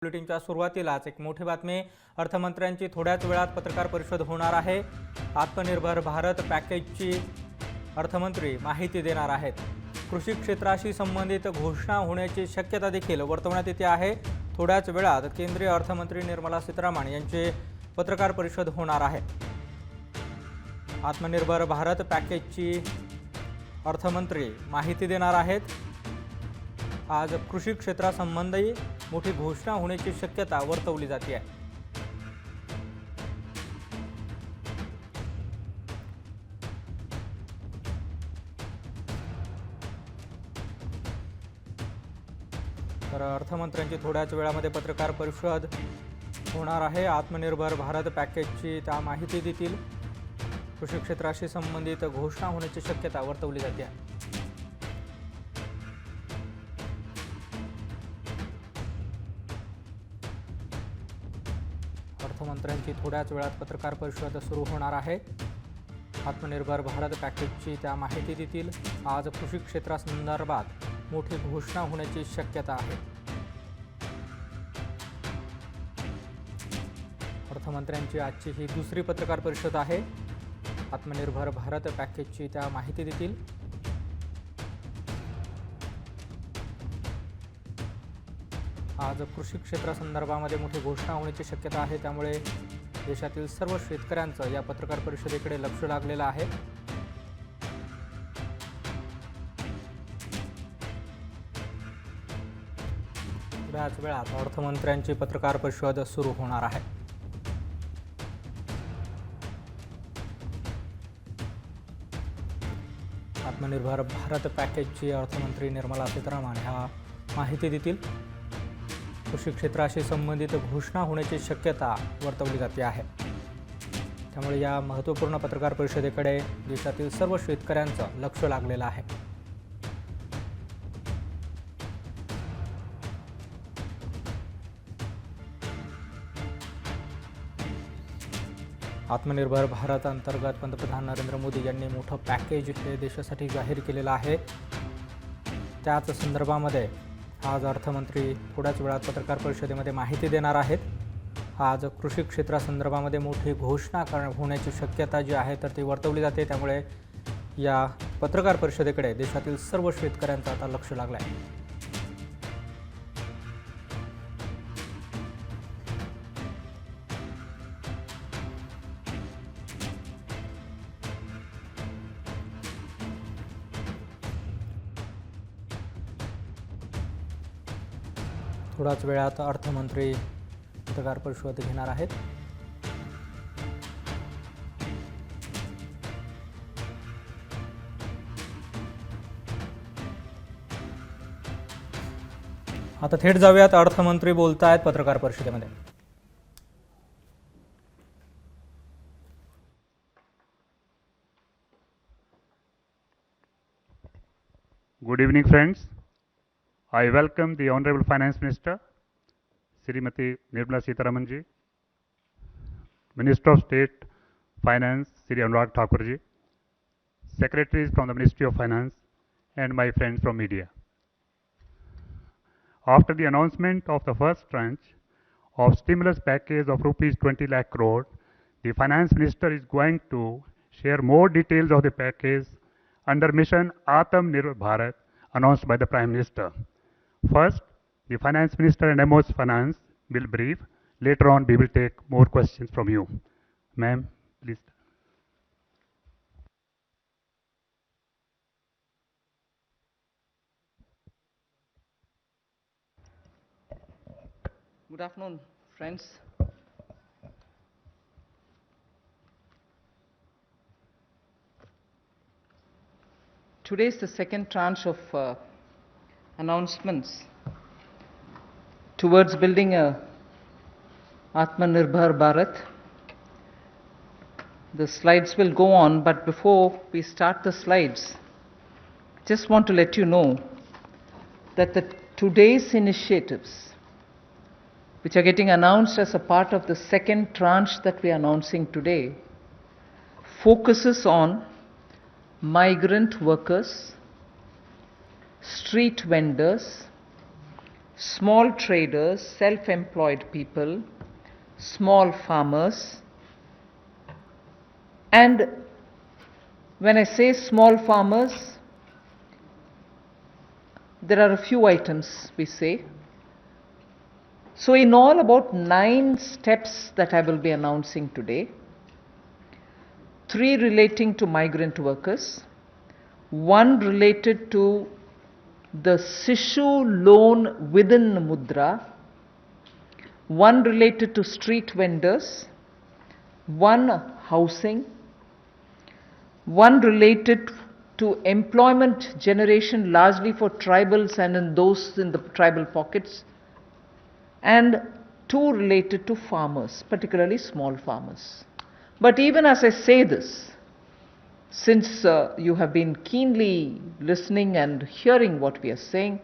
बुलेटिनच्या सुरुवातीलाच एक मोठी बातमी. अर्थमंत्र्यांची थोड्याच वेळात पत्रकार परिषद होणार आहे. आत्मनिर्भर भारत पॅकेजची अर्थमंत्री माहिती देणार आहेत. कृषी क्षेत्राशी संबंधित घोषणा होण्याची शक्यता देखील वर्तवण्यात येते आहे. थोड्याच वेळात केंद्रीय अर्थमंत्री निर्मला सीतारामन यांची पत्रकार परिषद होणार आहे. आत्मनिर्भर भारत पॅकेजची अर्थमंत्री माहिती देणार आहेत. आज कृषी क्षेत्रासंबंधी मोठी घोषणा होण्याची शक्यता वर्तवली जाते आहे. तर अर्थमंत्र्यांची थोड्याच वेळामध्ये पत्रकार परिषद होणार आहे. आत्मनिर्भर भारत पॅकेजची त्या माहिती देतील. कृषी क्षेत्राशी संबंधित घोषणा होण्याची शक्यता वर्तवली जाते आहे. अर्थमंत्र्यांची थोड्याच वेळात पत्रकार परिषद सुरू होणार आहे. आत्मनिर्भर भारत पॅकेजची त्या माहिती देतील. आज कृषी क्षेत्रासंदर्भात मोठी घोषणा होण्याची शक्यता आहे. अर्थमंत्र्यांची आजची ही दुसरी पत्रकार परिषद आहे. आत्मनिर्भर भारत पॅकेजची त्या माहिती देतील. आज कृषी क्षेत्रासंदर्भामध्ये मोठी घोषणा होण्याची शक्यता आहे. त्यामुळे देशातील सर्व शेतकऱ्यांचं या पत्रकार परिषदेकडे लक्ष लागलेलं आहे. थोड्याच वेळात अर्थमंत्र्यांची पत्रकार परिषद सुरू होणार आहे. आत्मनिर्भर भारत पॅकेजची अर्थमंत्री निर्मला सीतारामन ह्या माहिती देतील. कृषी क्षेत्राशी संबंधित घोषणा होण्याची शक्यता वर्तवली जाते आहे. त्यामुळे या महत्त्वपूर्ण पत्रकार परिषदेकडे देशातील सर्व शेतकऱ्यांचं लक्ष लागलेलं आहे. आत्मनिर्भर भारत अंतर्गत पंतप्रधान नरेंद्र मोदी यांनी मोठं पॅकेज हे देशासाठी जाहीर केलेलं आहे. त्याच संदर्भामध्ये आज अर्थमंत्री थोड्याच वेळात पत्रकार परिषदेमध्ये माहिती देणार आहेत. आज कृषी क्षेत्रासंदर्भामध्ये मोठी घोषणा होण्याची शक्यता जी आहे तर ती वर्तवली जाते. त्यामुळे या पत्रकार परिषदेकडे देशातील सर्व शेतकऱ्यांचं आता लक्ष लागलं आहे. थोड्याच वेळात अर्थमंत्री पत्रकार परिषद घेणार आहेत. आता थेट जाऊयात अर्थमंत्री बोलतायत पत्रकार परिषदेमध्ये. Good evening, friends. I welcome the Honorable Finance Minister, Srimati Nirmala Sitharaman ji, Minister of State Finance, Sri Anurag Thakur ji, Secretaries from the Ministry of Finance, and my friends from media. After the announcement of the first tranche of stimulus package of rupees 20 lakh crore, the Finance Minister is going to share more details of the package under Mission Atmanirbhar Bharat announced by the Prime Minister. First, the Finance Minister and MO's Finance will brief. Later on, we will take more questions from you. Ma'am, please. Good afternoon, friends. Today is the second tranche of announcements towards building a Atmanirbhar Bharat. The slides will go on, but before we start the slides, just want to let you know that today's initiatives, which are getting announced as a part of the second tranche that we are announcing today, focuses on migrant workers, street vendors, small traders, self-employed people, small farmers. And when I say small farmers, there are a few items we say. So in all, about 9 steps that I will be announcing today. 3 relating to migrant workers, 1 related to the Sishu loan within Mudra, 1 related to street vendors, 1 housing, 1 related to employment generation largely for tribals and in those in the tribal pockets, and 2 related to farmers, particularly small farmers. But even as I say this, since you have been keenly listening and hearing what we are saying,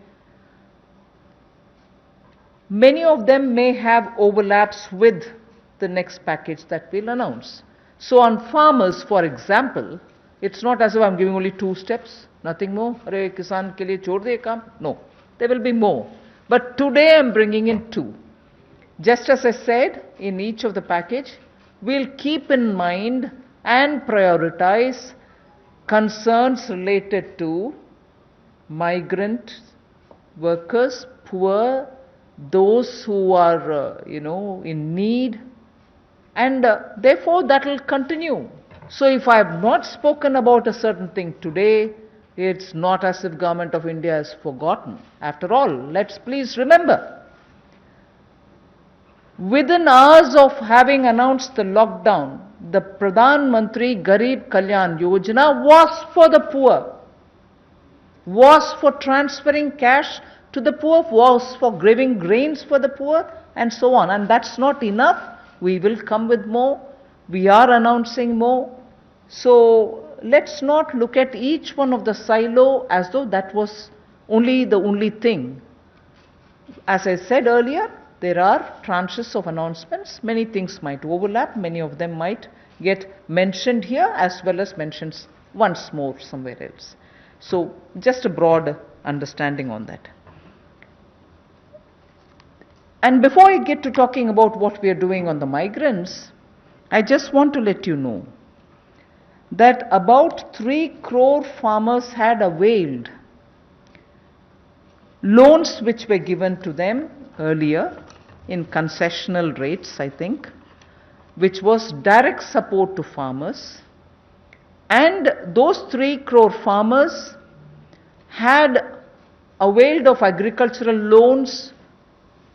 many of them may have overlaps with the next package that we'll announce. So on farmers, for example, it's not as if I'm giving only 2 steps, nothing more. Arey kisan ke liye chhod de kaam. No, there will be more. But today I'm bringing in 2. Just as I said, in each of the package, we'll keep in mind and prioritize concerns related to migrant workers, poor, those who are, in need, and therefore that will continue. So if I have not spoken about a certain thing today, it's not as if Government of India has forgotten. After all, let's please remember, within hours of having announced the lockdown, the Pradhan Mantri Garib Kalyan Yojana was for the poor, was for transferring cash to the poor, was for giving grains for the poor, and so on. And that's not enough. We will come with more. We are announcing more. So let's not look at each one of the silo as though that was the only thing. As I said earlier, there are tranches of announcements. Many things might overlap. Many of them might get mentioned here as well as mentioned once more somewhere else. So just a broad understanding on that. And before I get to talking about what we are doing on the migrants, I just want to let you know that about 3 crore farmers had availed loans which were given to them earlier in concessional rates, I think, which was direct support to farmers. And those 3 crore farmers had availed of agricultural loans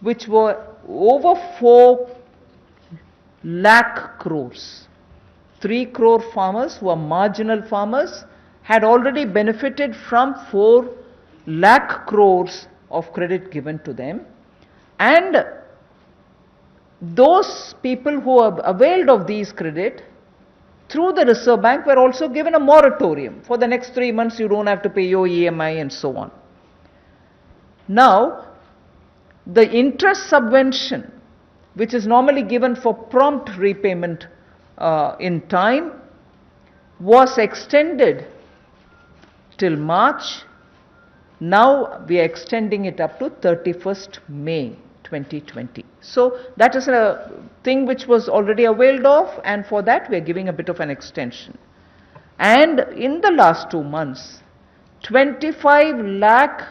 which were over 4 lakh crores. 3 crore farmers who are marginal farmers had already benefited from 4 lakh crores of credit given to them. And those people who have availed of these credit through the Reserve Bank were also given a moratorium. For the next 3 months you don't have to pay your EMI and so on. Now, the interest subvention, which is normally given for prompt repayment in time, was extended till March. Now we are extending it up to 31st May 2020. So that is a thing which was already availed of, and for that we are giving a bit of an extension. And in the last 2 months, 25 lakh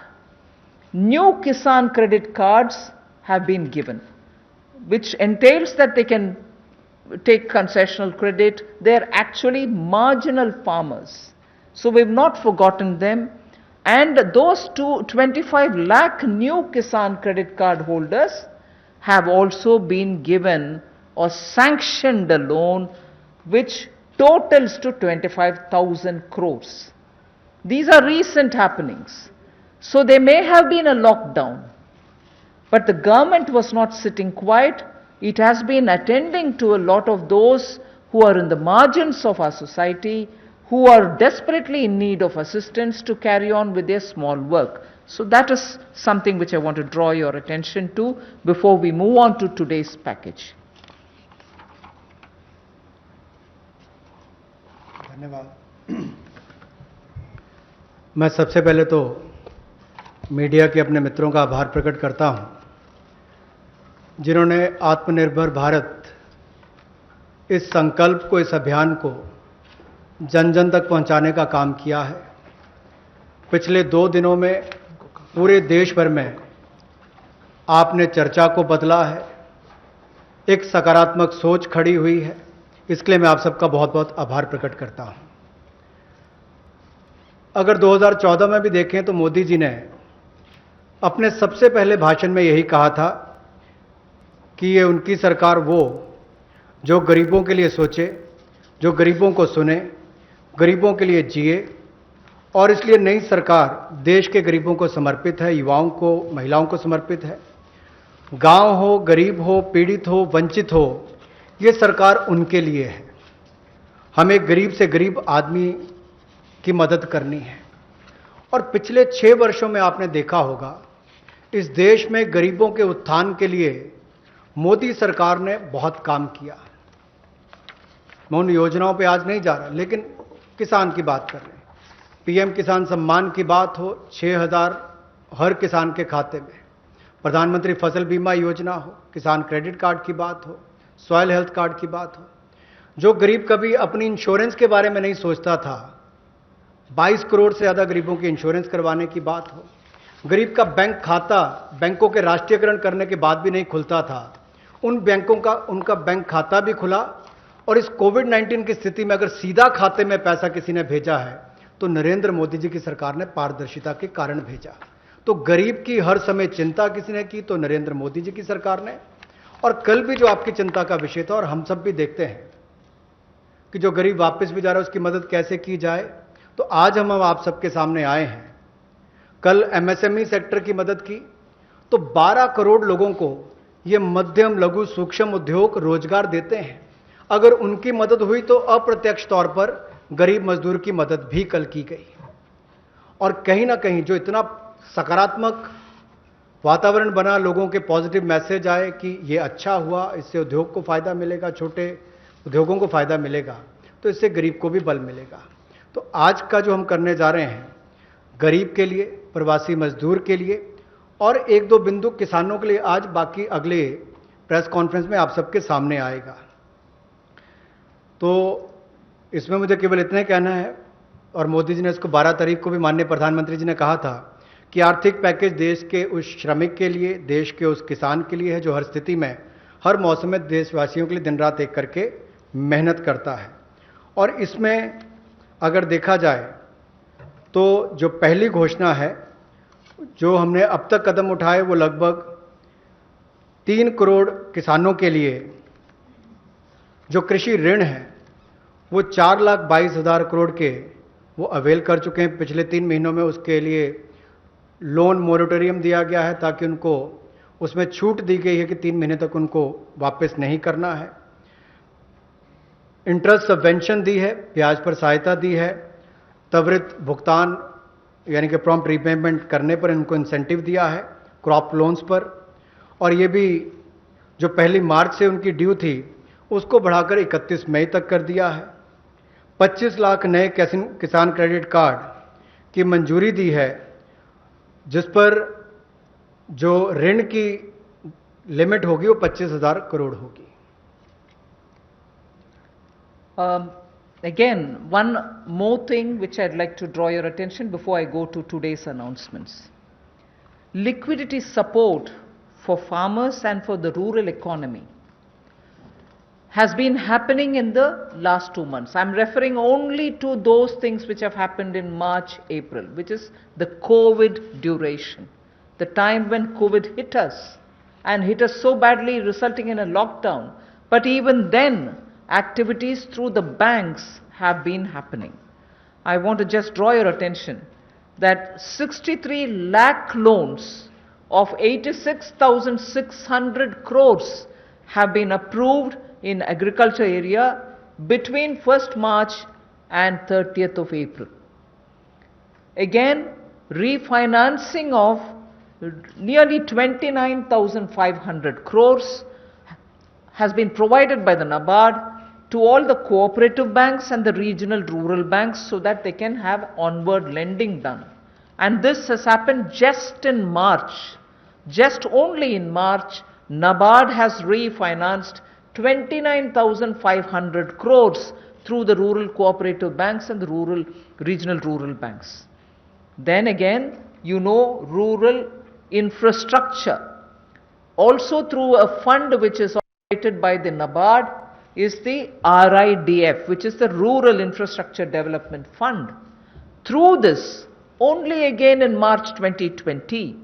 new Kisan credit cards have been given, which entails that they can take concessional credit. They are actually marginal farmers. So we have not forgotten them. And those 25 lakh new Kisan credit card holders have also been given or sanctioned a loan which totals to 25,000 crores. These are recent happenings. So there may have been a lockdown, but the government was not sitting quiet. It has been attending to a lot of those who are in the margins of our society, who are desperately in need of assistance to carry on with their small work. So that is something which I want to draw your attention to before we move on to today's package. धन्यवाद। मैं सबसे पहले तो media के अपने मित्रों का आभार प्रकट करता हूं, जिन्होंने आत्मनिर्भर भारत इस संकल्प को, इस अभियान को जन जन तक पहुंचाने का काम किया है। पिछले 2 दिनों में पूरे देश भर में आपने चर्चा को बदला है, एक सकारात्मक सोच खड़ी हुई है। इसके लिए मैं आप सबका बहुत बहुत आभार प्रकट करता हूं। अगर 2014 में भी देखें तो मोदी जी ने अपने सबसे पहले भाषण में यही कहा था कि ये उनकी सरकार वो जो गरीबों के लिए सोचे, जो गरीबों को सुने, गरीबों के लिए जिए, और इसलिए नई सरकार देश के गरीबों को समर्पित है, युवाओं को, महिलाओं को समर्पित है। गांव हो, गरीब हो, पीड़ित हो, वंचित हो, ये सरकार उनके लिए है। हमें गरीब से गरीब आदमी की मदद करनी है। और पिछले 6 वर्षों में आपने देखा होगा, इस देश में गरीबों के उत्थान के लिए मोदी सरकार ने बहुत काम किया। मैं उन योजनाओं पे आज नहीं जा रहा, लेकिन किसान की बात कर रहे हैं। पीएम किसान सम्मान की बात हो, 6,000 हर किसान के खाते में, प्रधानमंत्री फसल बीमा योजना हो, किसान क्रेडिट कार्ड की बात हो, सॉइल हेल्थ कार्ड की बात हो। जो गरीब कभी अपनी इंश्योरेंस के बारे में नहीं सोचता था, 22 करोड़ से ज़्यादा गरीबों की इंश्योरेंस करवाने की बात हो। गरीब का बैंक खाता बैंकों के राष्ट्रीयकरण करने के बाद भी नहीं खुलता था, उन बैंकों का उनका बैंक खाता भी खुला। और इस कोविड-19 की स्थिति में अगर सीधा खाते में पैसा किसी ने भेजा है तो नरेंद्र मोदी जी की सरकार ने पारदर्शिता के कारण भेजा। तो गरीब की हर समय चिंता किसी ने की तो नरेंद्र मोदी जी की सरकार ने। और कल भी जो आपकी चिंता का विषय था, और हम सब भी देखते हैं कि जो गरीब वापस भी जा रहा है उसकी मदद कैसे की जाए, तो आज हम आप सबके सामने आए हैं। कल एमएसएमई सेक्टर की मदद की तो 12 करोड़ लोगों को ये मध्यम, लघु, सूक्ष्म उद्योग रोजगार देते हैं। अगर उनकी मदद हुई तो अप्रत्यक्ष तौर पर गरीब मजदूर की मदद भी कल की गई। और कहीं ना कहीं जो इतना सकारात्मक वातावरण बना, लोगों के पॉजिटिव मैसेज आए कि ये अच्छा हुआ, इससे उद्योग को फायदा मिलेगा, छोटे उद्योगों को फायदा मिलेगा, तो इससे गरीब को भी बल मिलेगा। तो आज का जो हम करने जा रहे हैं, गरीब के लिए, प्रवासी मजदूर के लिए और 1-2 बिंदु किसानों के लिए, आज बाकी अगले प्रेस कॉन्फ्रेंस में आप सबके सामने आएगा। तो इसमें मुझे केवल इतना ही कहना है, और मोदी जी ने इसको 12 तारीख को भी माननीय प्रधानमंत्री जी ने कहा था कि आर्थिक पैकेज देश के उस श्रमिक के लिए, देश के उस किसान के लिए है जो हर स्थिति में, हर मौसम में देशवासियों के लिए दिन रात एक करके मेहनत करता है। और इसमें अगर देखा जाए तो जो पहली घोषणा है, जो हमने अब तक कदम उठाए, वो लगभग 3 करोड़ किसानों के लिए जो कृषि ऋण है वो 4,22,000 करोड़ के वो अवेल कर चुके हैं। पिछले 3 महीनों में उसके लिए लोन मोरेटोरियम दिया गया है, ताकि उनको उसमें छूट दी गई है कि 3 महीने तक उनको वापस नहीं करना है। इंटरेस्ट सबवेंशन दी है, ब्याज पर सहायता दी है, त्वरित भुगतान यानी कि प्रॉम्प्ट रीपेमेंट करने पर इनको इंसेंटिव दिया है, क्रॉप लोन्स पर। और ये भी जो 1 मार्च से उनकी ड्यू थी उसको बढ़ाकर 31 मई तक कर दिया है। 25 लाख नए किसान क्रेडिट कार्ड की मंजूरी दी है, जिस पर जो ऋण की लिमिट होगी वो 25,000 करोड़ होगी। Again, one more thing which I'd like to draw your attention before I go to today's announcements. Liquidity support for farmers and for the rural economy has been happening in the last 2 months. I'm referring only to those things which have happened in March, April, which is the COVID duration, the time when COVID hit us and hit us so badly, resulting in a lockdown. But even then, activities through the banks have been happening. I want to just draw your attention that 63 lakh loans of 86,600 crores have been approved in agriculture area between 1st March and 30th of April. Again, refinancing of nearly 29,500 crores has been provided by the NABARD to all the cooperative banks and the regional rural banks so that they can have onward lending done. And this has happened just in March. Just only in March, NABARD has refinanced 29,500 crores through the rural cooperative banks and the regional rural banks. Then again, rural infrastructure, also through a fund which is operated by the NABARD, is the RIDF, which is the Rural Infrastructure Development Fund. Through this, only again in March 2020,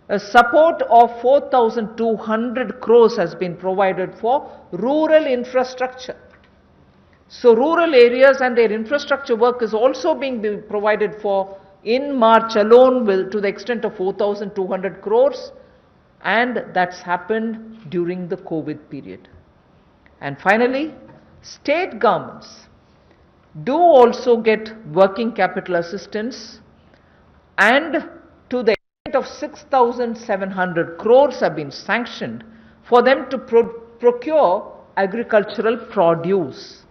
a support of 4,200 crores has been provided for rural infrastructure. So rural areas and their infrastructure work is also being provided for in March alone to the extent of 4,200 crores, and that's happened during the COVID period. And finally, state governments do also get working capital assistance, and to the extent of 6,700 crores have been sanctioned for them to procure agricultural produce,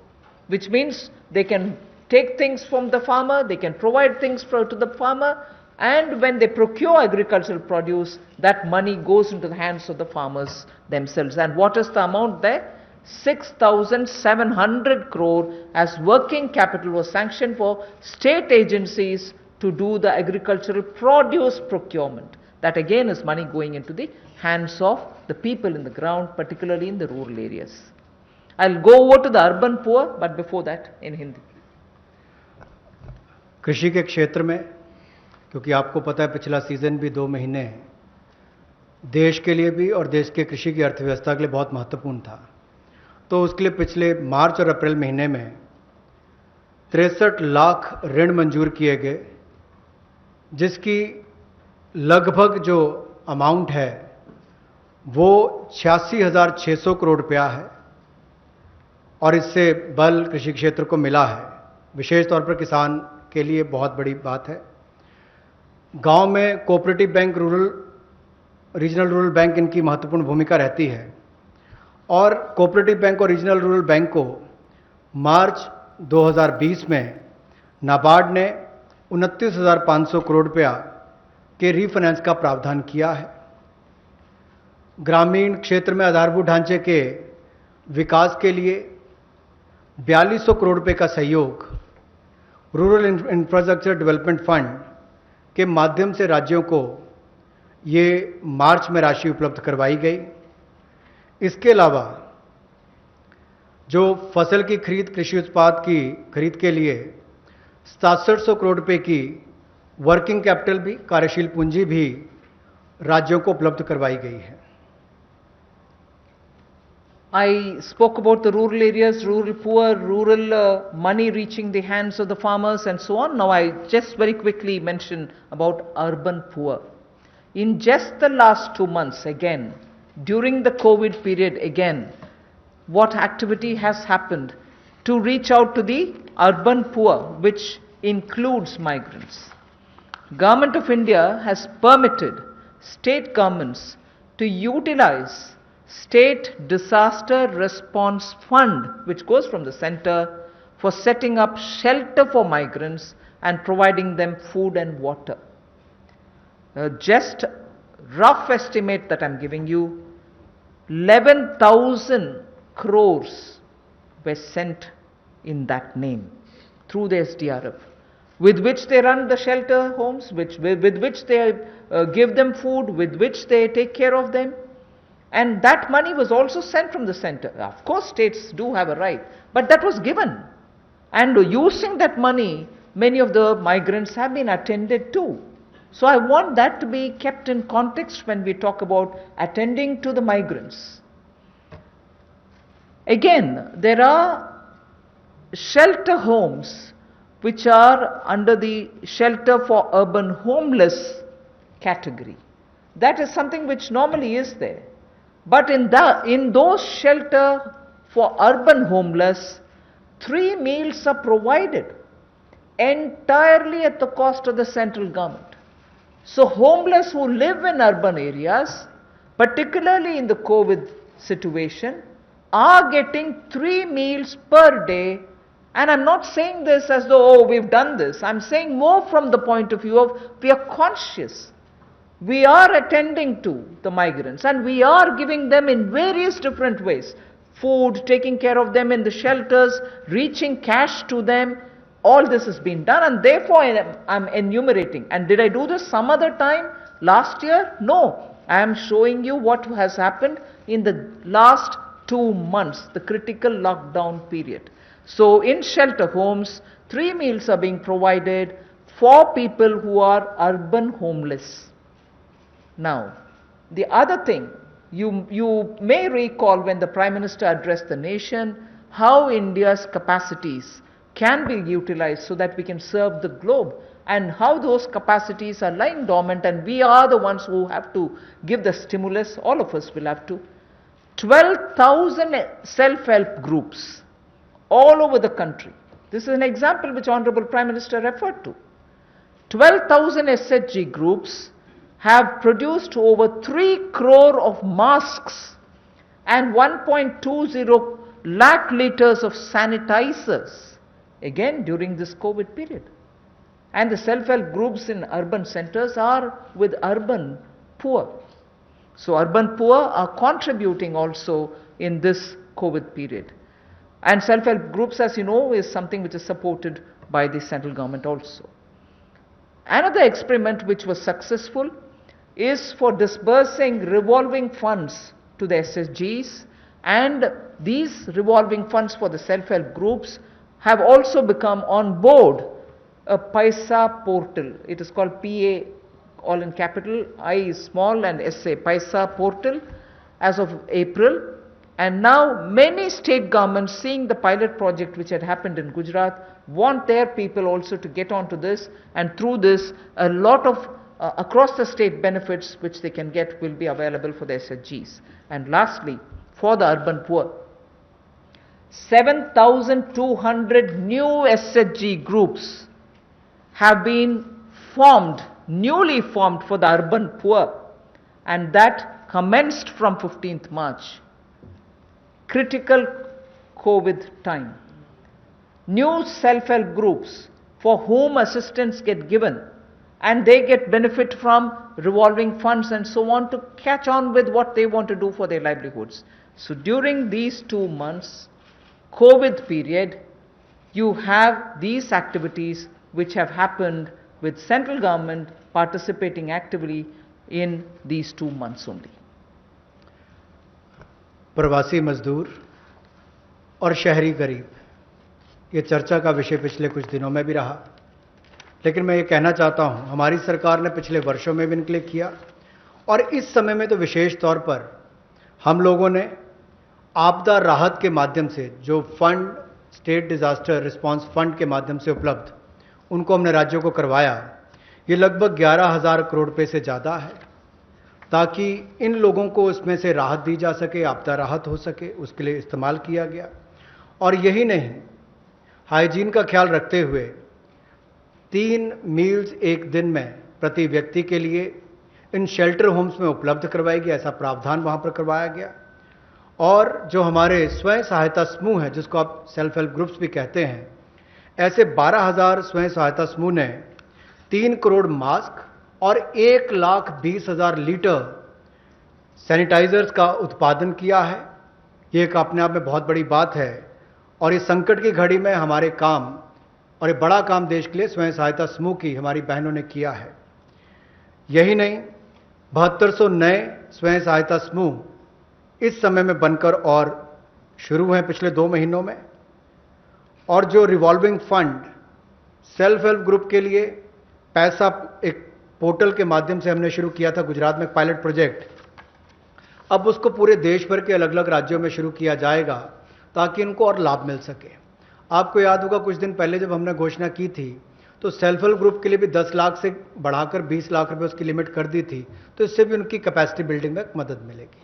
which means they can take things from the farmer, they can provide things to the farmer, and when they procure agricultural produce, that money goes into the hands of the farmers themselves. And what is the amount there? 6,700 crore as working capital was sanctioned for state agencies to do the agricultural produce procurement. That again is money going into the hands of the people in the ground, particularly in the rural areas. I'll go over to the urban poor, but before that in Hindi. कृषि के क्षेत्र में, क्योंकि आपको पता है पिछला season भी 2 महीने देश के लिए भी और देश के कृषि की अर्थव्यवस्था के लिए बहुत महत्वपूर्ण था, तो उसके लिए पिछले मार्च और अप्रैल महीने में 63 लाख ऋण मंजूर किए गए, जिसकी लगभग जो अमाउंट है वो 86,600 करोड़ रुपया है, और इससे बल कृषि क्षेत्र को मिला है। विशेष तौर पर किसान के लिए बहुत बड़ी बात है। गांव में cooperative bank, regional rural bank इनकी महत्वपूर्ण भूमिका रहती है, और कोऑपरेटिव बैंक और रीजनल रूरल बैंक को मार्च 2020 में नाबार्ड ने 29,500 करोड़ रुपया के रीफाइनेंस का प्रावधान किया है। ग्रामीण क्षेत्र में आधारभूत ढांचे के विकास के लिए 4200 करोड़ रुपए का सहयोग रूरल इंफ्रास्ट्रक्चर डेवलपमेंट फंड के माध्यम से राज्यों को ये मार्च में राशि उपलब्ध करवाई गई। इसके अलावा जो फसल की खरीद, कृषि उत्पाद की खरीद के लिए 6700 करोड़ रुपए की वर्किंग कैपिटल भी, कार्यशील पूंजी भी राज्यों को उपलब्ध करवाई गई है। I spoke about the rural areas, rural poor, rural money reaching the hands of the farmers and so on. Now I just very quickly mention about urban poor. In just the last 2 months again, during the COVID period again, what activity has happened to reach out to the urban poor, which includes migrants? Government of India has permitted state governments to utilize State Disaster Response Fund, which goes from the center, for setting up shelter for migrants and providing them food and water. Just rough estimate that I'm giving you, 11,000 crores were sent in that name through the SDRF, with which they run the shelter homes, with which they give them food, with which they take care of them. And that money was also sent from the center. Of course, states do have a right, but that was given. And using that money, many of the migrants have been attended to. So I want that to be kept in context when we talk about attending to the migrants. Again, there are shelter homes which are under the shelter for urban homeless category. That is something which normally is there. But in those shelter for urban homeless, 3 meals are provided entirely at the cost of the central government. So homeless who live in urban areas, particularly in the COVID situation, are getting 3 meals per day And I'm not saying this as though, oh, we've done this. I'm saying more from the point of view of we are conscious. We are attending to the migrants and we are giving them in various different ways. Food, taking care of them in the shelters, reaching cash to them. All this has been done and therefore I'm enumerating. And did I do this some other time last year? No. I am showing you what has happened in the last 2 months, the critical lockdown period. So in shelter homes, 3 meals are being provided for people who are urban homeless. Now, the other thing, you may recall when the Prime Minister addressed the nation, how India's capacities can be utilized so that we can serve the globe, and how those capacities are lying dormant and we are the ones who have to give the stimulus, all of us will have to. 12,000 self-help groups all over the country. This is an example which Honorable Prime Minister referred to. 12,000 SHG groups have produced over 3 crore of masks and 1.20 lakh liters of sanitizers, again during this COVID period. And the self-help groups in urban centers are with urban poor. So urban poor are contributing also in this COVID period. And self-help groups, as you know, is something which is supported by the central government also. Another experiment which was successful is for disbursing revolving funds to the SSGs, and these revolving funds for the self-help groups have also become on board a Paisa portal. It is called PA, all in capital, I is small and SA, Paisa portal, as of April. And now many state governments, seeing the pilot project which had happened in Gujarat, want their people also to get onto this, and through this a lot of across the state benefits which they can get will be available for the SHGs. And lastly, for the urban poor, 7,200 new SHG groups have been formed, newly formed for the urban poor, and that commenced from 15th March. Critical COVID time. New self-help groups for whom assistance get given and they get benefit from revolving funds and so on to catch on with what they want to do for their livelihoods. So during these 2 months, COVID period, you have these activities which have happened with central government participating actively in these 2 months only. प्रवासी मजदूर और शहरी गरीब, ये चर्चा का विषय पिछले कुछ दिनों में भी रहा। लेकिन मैं ये कहना चाहता हूं, हमारी सरकार ने पिछले वर्षों में भी इनके लिए किया और इस समय में तो विशेष तौर पर हम लोगों ने आपदा राहत के माध्यम से जो fund, state disaster response fund के माध्यम से उपलब्ध, उनको हमने राज्यों को करवाया। ये लगभग 11,000 करोड़ रुपए से ज़्यादा है, ताकि इन लोगों को इसमें से राहत दी जा सके, आपदा राहत हो सके, उसके लिए इस्तेमाल किया गया। और यही नहीं, हाइजीन का ख्याल रखते हुए 3 मील्स एक दिन में प्रति व्यक्ति के लिए इन शेल्टर होम्स में उपलब्ध करवाई गई, ऐसा प्रावधान वहाँ पर करवाया गया। और जो हमारे स्वयं सहायता समूह हैं, जिसको आप सेल्फ हेल्प ग्रुप्स भी कहते हैं, ऐसे 12,000 स्वयं सहायता समूह ने 3 करोड़ मास्क और 1,20,000 लीटर सैनिटाइजर्स का उत्पादन किया है। ये एक अपने आप में बहुत बड़ी बात है और इस संकट की घड़ी में हमारे काम और एक बड़ा काम देश के लिए स्वयं सहायता समूह की हमारी बहनों ने किया है। यही नहीं, 7200 नए स्वयं सहायता समूह इस समय में बनकर और शुरू हैं पिछले 2 महीनों में। और जो revolving fund self help group के लिए पैसा एक पोर्टल के माध्यम से हमने शुरू किया था गुजरात में पायलट प्रोजेक्ट, अब उसको पूरे देश भर के अलग अलग राज्यों में शुरू किया जाएगा ताकि इनको और लाभ मिल सके। आपको याद होगा कुछ दिन पहले जब हमने घोषणा की थी तो सेल्फ हेल्प ग्रुप के लिए भी 10 लाख से बढ़ाकर 20 लाख रुपए उसकी लिमिट कर दी थी, तो इससे भी उनकी कैपेसिटी बिल्डिंग में मदद मिलेगी।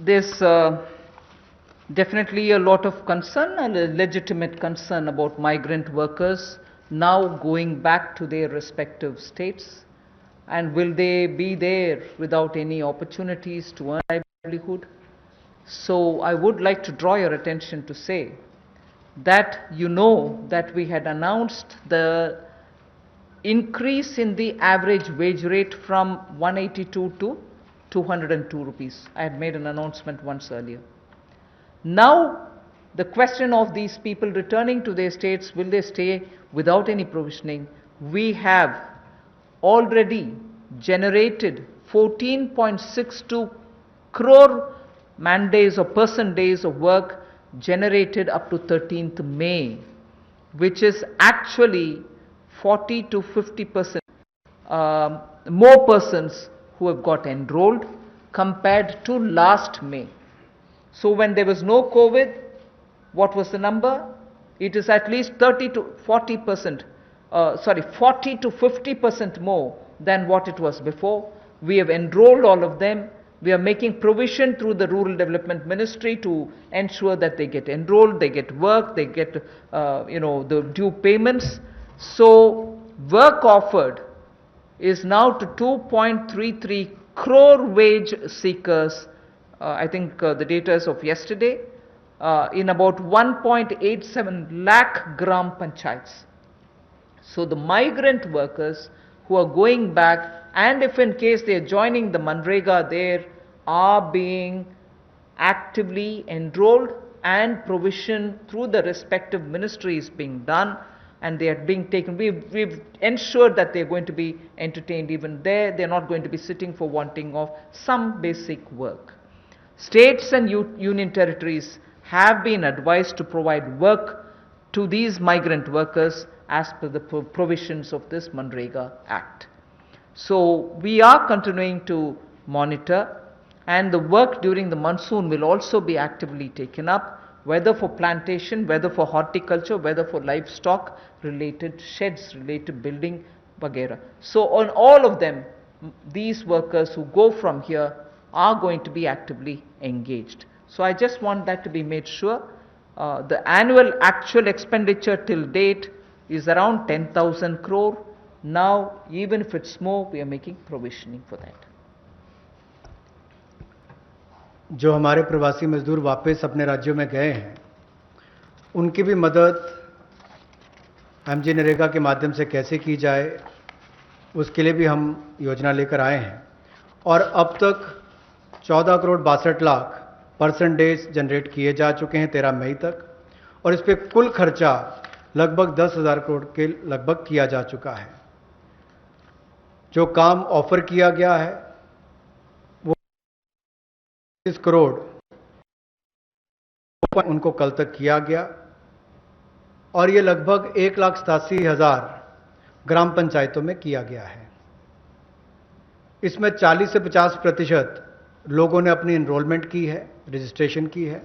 There's definitely a lot of concern and a legitimate concern about migrant workers now going back to their respective states, and will they be there without any opportunities to earn livelihood? So I would like to draw your attention to say that you know that we had announced the increase in the average wage rate from 182 to 202 rupees. I had made an announcement once earlier. Now, the question of these people returning to their states, will they stay without any provisioning? We have already generated 14.62 crore man days or person days of work generated up to 13th May, which is actually 40 to 50% more persons who have got enrolled compared to last May. So when there was no COVID, what was the number? It is at least 30 to 40%, 40 to 50% more than what it was before. We have enrolled all of them. We are making provision through the Rural Development Ministry to ensure that they get enrolled, they get work, they get the due payments. So work offered is now to 2.33 crore wage seekers. I think the data is of yesterday, in about 1.87 lakh gram panchayats. So the migrant workers who are going back, and if in case they are joining the Manrega, there are being actively enrolled and provision through the respective ministries being done, and they are being taken. We've ensured that they're going to be entertained even there. They're not going to be sitting for wanting of some basic work. States and union territories have been advised to provide work to these migrant workers as per the provisions of this Manrega Act. So we are continuing to monitor, and the work during the monsoon will also be actively taken up, whether for plantation, whether for horticulture, whether for livestock related sheds, related building, vagera. So on all of them, these workers who go from here are going to be actively engaged. So I just want that to be made sure. The annual actual expenditure till date is around 10,000 crore. Now, even if it's more, we are making provisioning for that. जो हमारे प्रवासी मजदूर वापस अपने राज्यों में गए हैं, उनकी भी मदद एमजी नरेगा के माध्यम से कैसे की जाए, उसके लिए भी हम योजना लेकर आए हैं। और अब तक 14 crore 62 lakh person days generate किए जा चुके हैं 13 मई तक, और इस पर कुल खर्चा लगभग 10,000 करोड़ के लगभग किया जा चुका है। जो काम ऑफर किया गया है वो 30 करोड़ उनको कल तक किया गया, और ये लगभग 1,87,000 ग्राम पंचायतों में किया गया है। इसमें 40 से 50% लोगों ने अपनी एनरोलमेंट की है, रजिस्ट्रेशन की है।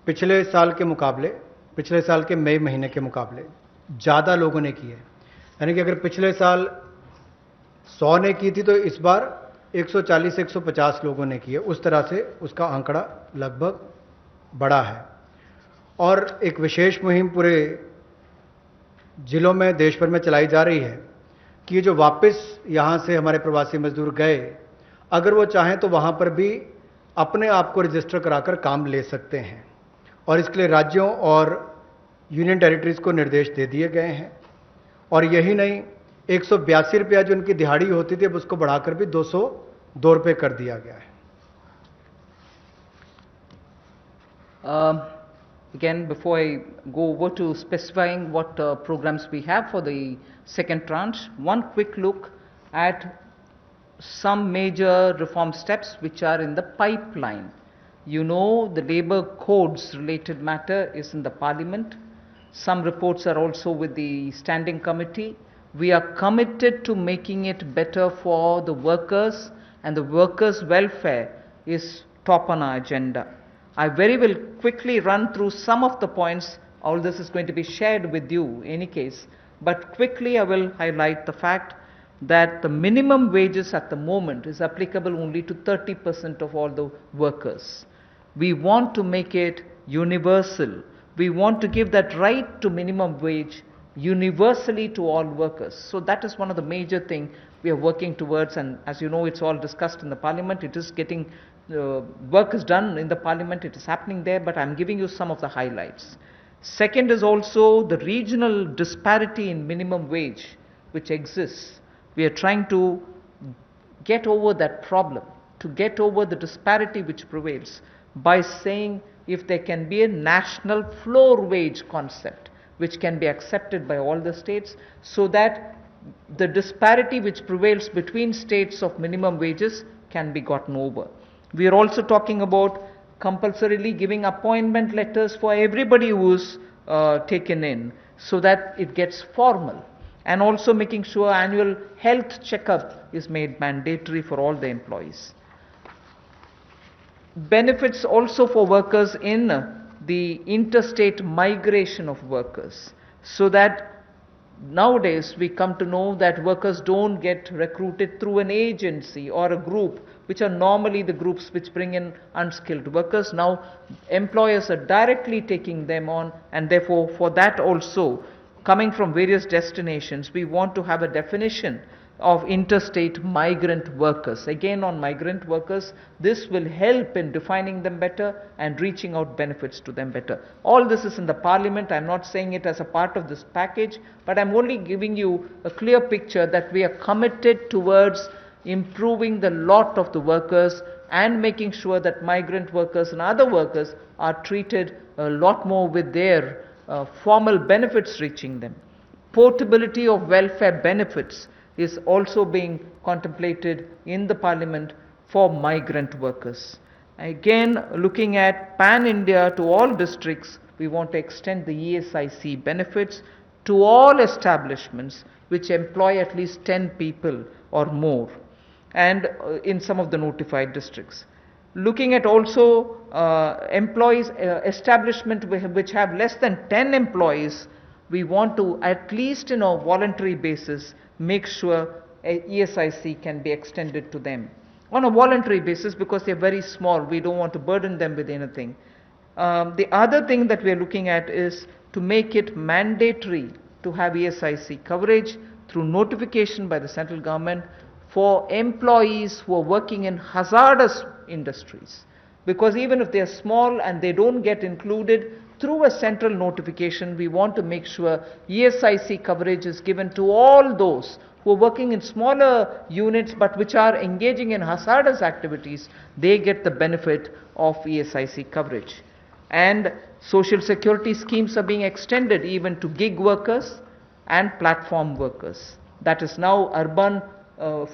पिछले साल के मुकाबले, पिछले साल के मई महीने के मुकाबले ज़्यादा लोगों ने की है। यानी कि अगर पिछले साल 100 ने की थी तो इस बार 140 से 150 लोगों ने की है। उस तरह से उसका आंकड़ा लगभग बड़ा है। और एक विशेष मुहिम पूरे जिलों में, देश भर में चलाई जा रही है कि जो वापस यहाँ से हमारे प्रवासी मजदूर गए, अगर वो चाहें तो वहाँ पर भी अपने आप को रजिस्टर कराकर काम ले सकते हैं। और इसके लिए राज्यों और यूनियन टेरिटरीज को निर्देश दे दिए गए हैं। और यही नहीं, 182 रुपया जो उनकी दिहाड़ी होती थी, अब उसको बढ़ाकर भी 202 रुपये कर दिया गया है। Again, before I go over to specifying what programs we have for the second tranche, one quick look at some major reform steps which are in the pipeline. You know, the labor codes related matter is in the parliament. Some reports are also with the standing committee. We are committed to making it better for the workers, and the workers' welfare is top on our agenda. I very will quickly run through some of the points. All this is going to be shared with you in any case, but quickly I will highlight the fact that the minimum wages at the moment is applicable only to 30% of all the workers. We want to make it universal. We want to give that right to minimum wage universally to all workers. So that is one of the major things we are working towards, and as you know, it's all discussed in the parliament. It is getting, work is done in the parliament, it is happening there, but I'm giving you some of the highlights. Second is also the regional disparity in minimum wage which exists. We are trying to get over that problem, to get over the disparity which prevails by saying if there can be a national floor wage concept which can be accepted by all the states, so that the disparity which prevails between states of minimum wages can be gotten over. We are also talking about compulsorily giving appointment letters for everybody who is taken in, so that it gets formal, and also making sure annual health checkup is made mandatory for all the employees. Benefits also for workers in the interstate migration of workers, so that nowadays we come to know that workers don't get recruited through an agency or a group, which are normally the groups which bring in unskilled workers. Now employers are directly taking them on, and therefore for that also, coming from various destinations, we want to have a definition of interstate migrant workers. Again, on migrant workers, this will help in defining them better and reaching out benefits to them better. All this is in the parliament. I'm not saying it as a part of this package, but I'm only giving you a clear picture that we are committed towards improving the lot of the workers and making sure that migrant workers and other workers are treated a lot more with their formal benefits reaching them. Portability of welfare benefits is also being contemplated in the parliament for migrant workers. Again, looking at pan-India to all districts, we want to extend the ESIC benefits to all establishments which employ at least 10 people or more, and in some of the notified districts. Looking at also employees, establishment which have less than 10 employees, we want to, at least in a voluntary basis, make sure ESIC can be extended to them on a voluntary basis, because they're very small. We don't want to burden them with anything. The other thing that we're looking at is to make it mandatory to have ESIC coverage through notification by the central government for employees who are working in hazardous industries. Because even if they are small and they don't get included through a central notification, we want to make sure ESIC coverage is given to all those who are working in smaller units but which are engaging in hazardous activities. They get the benefit of ESIC coverage. And social security schemes are being extended even to gig workers and platform workers. That is now urban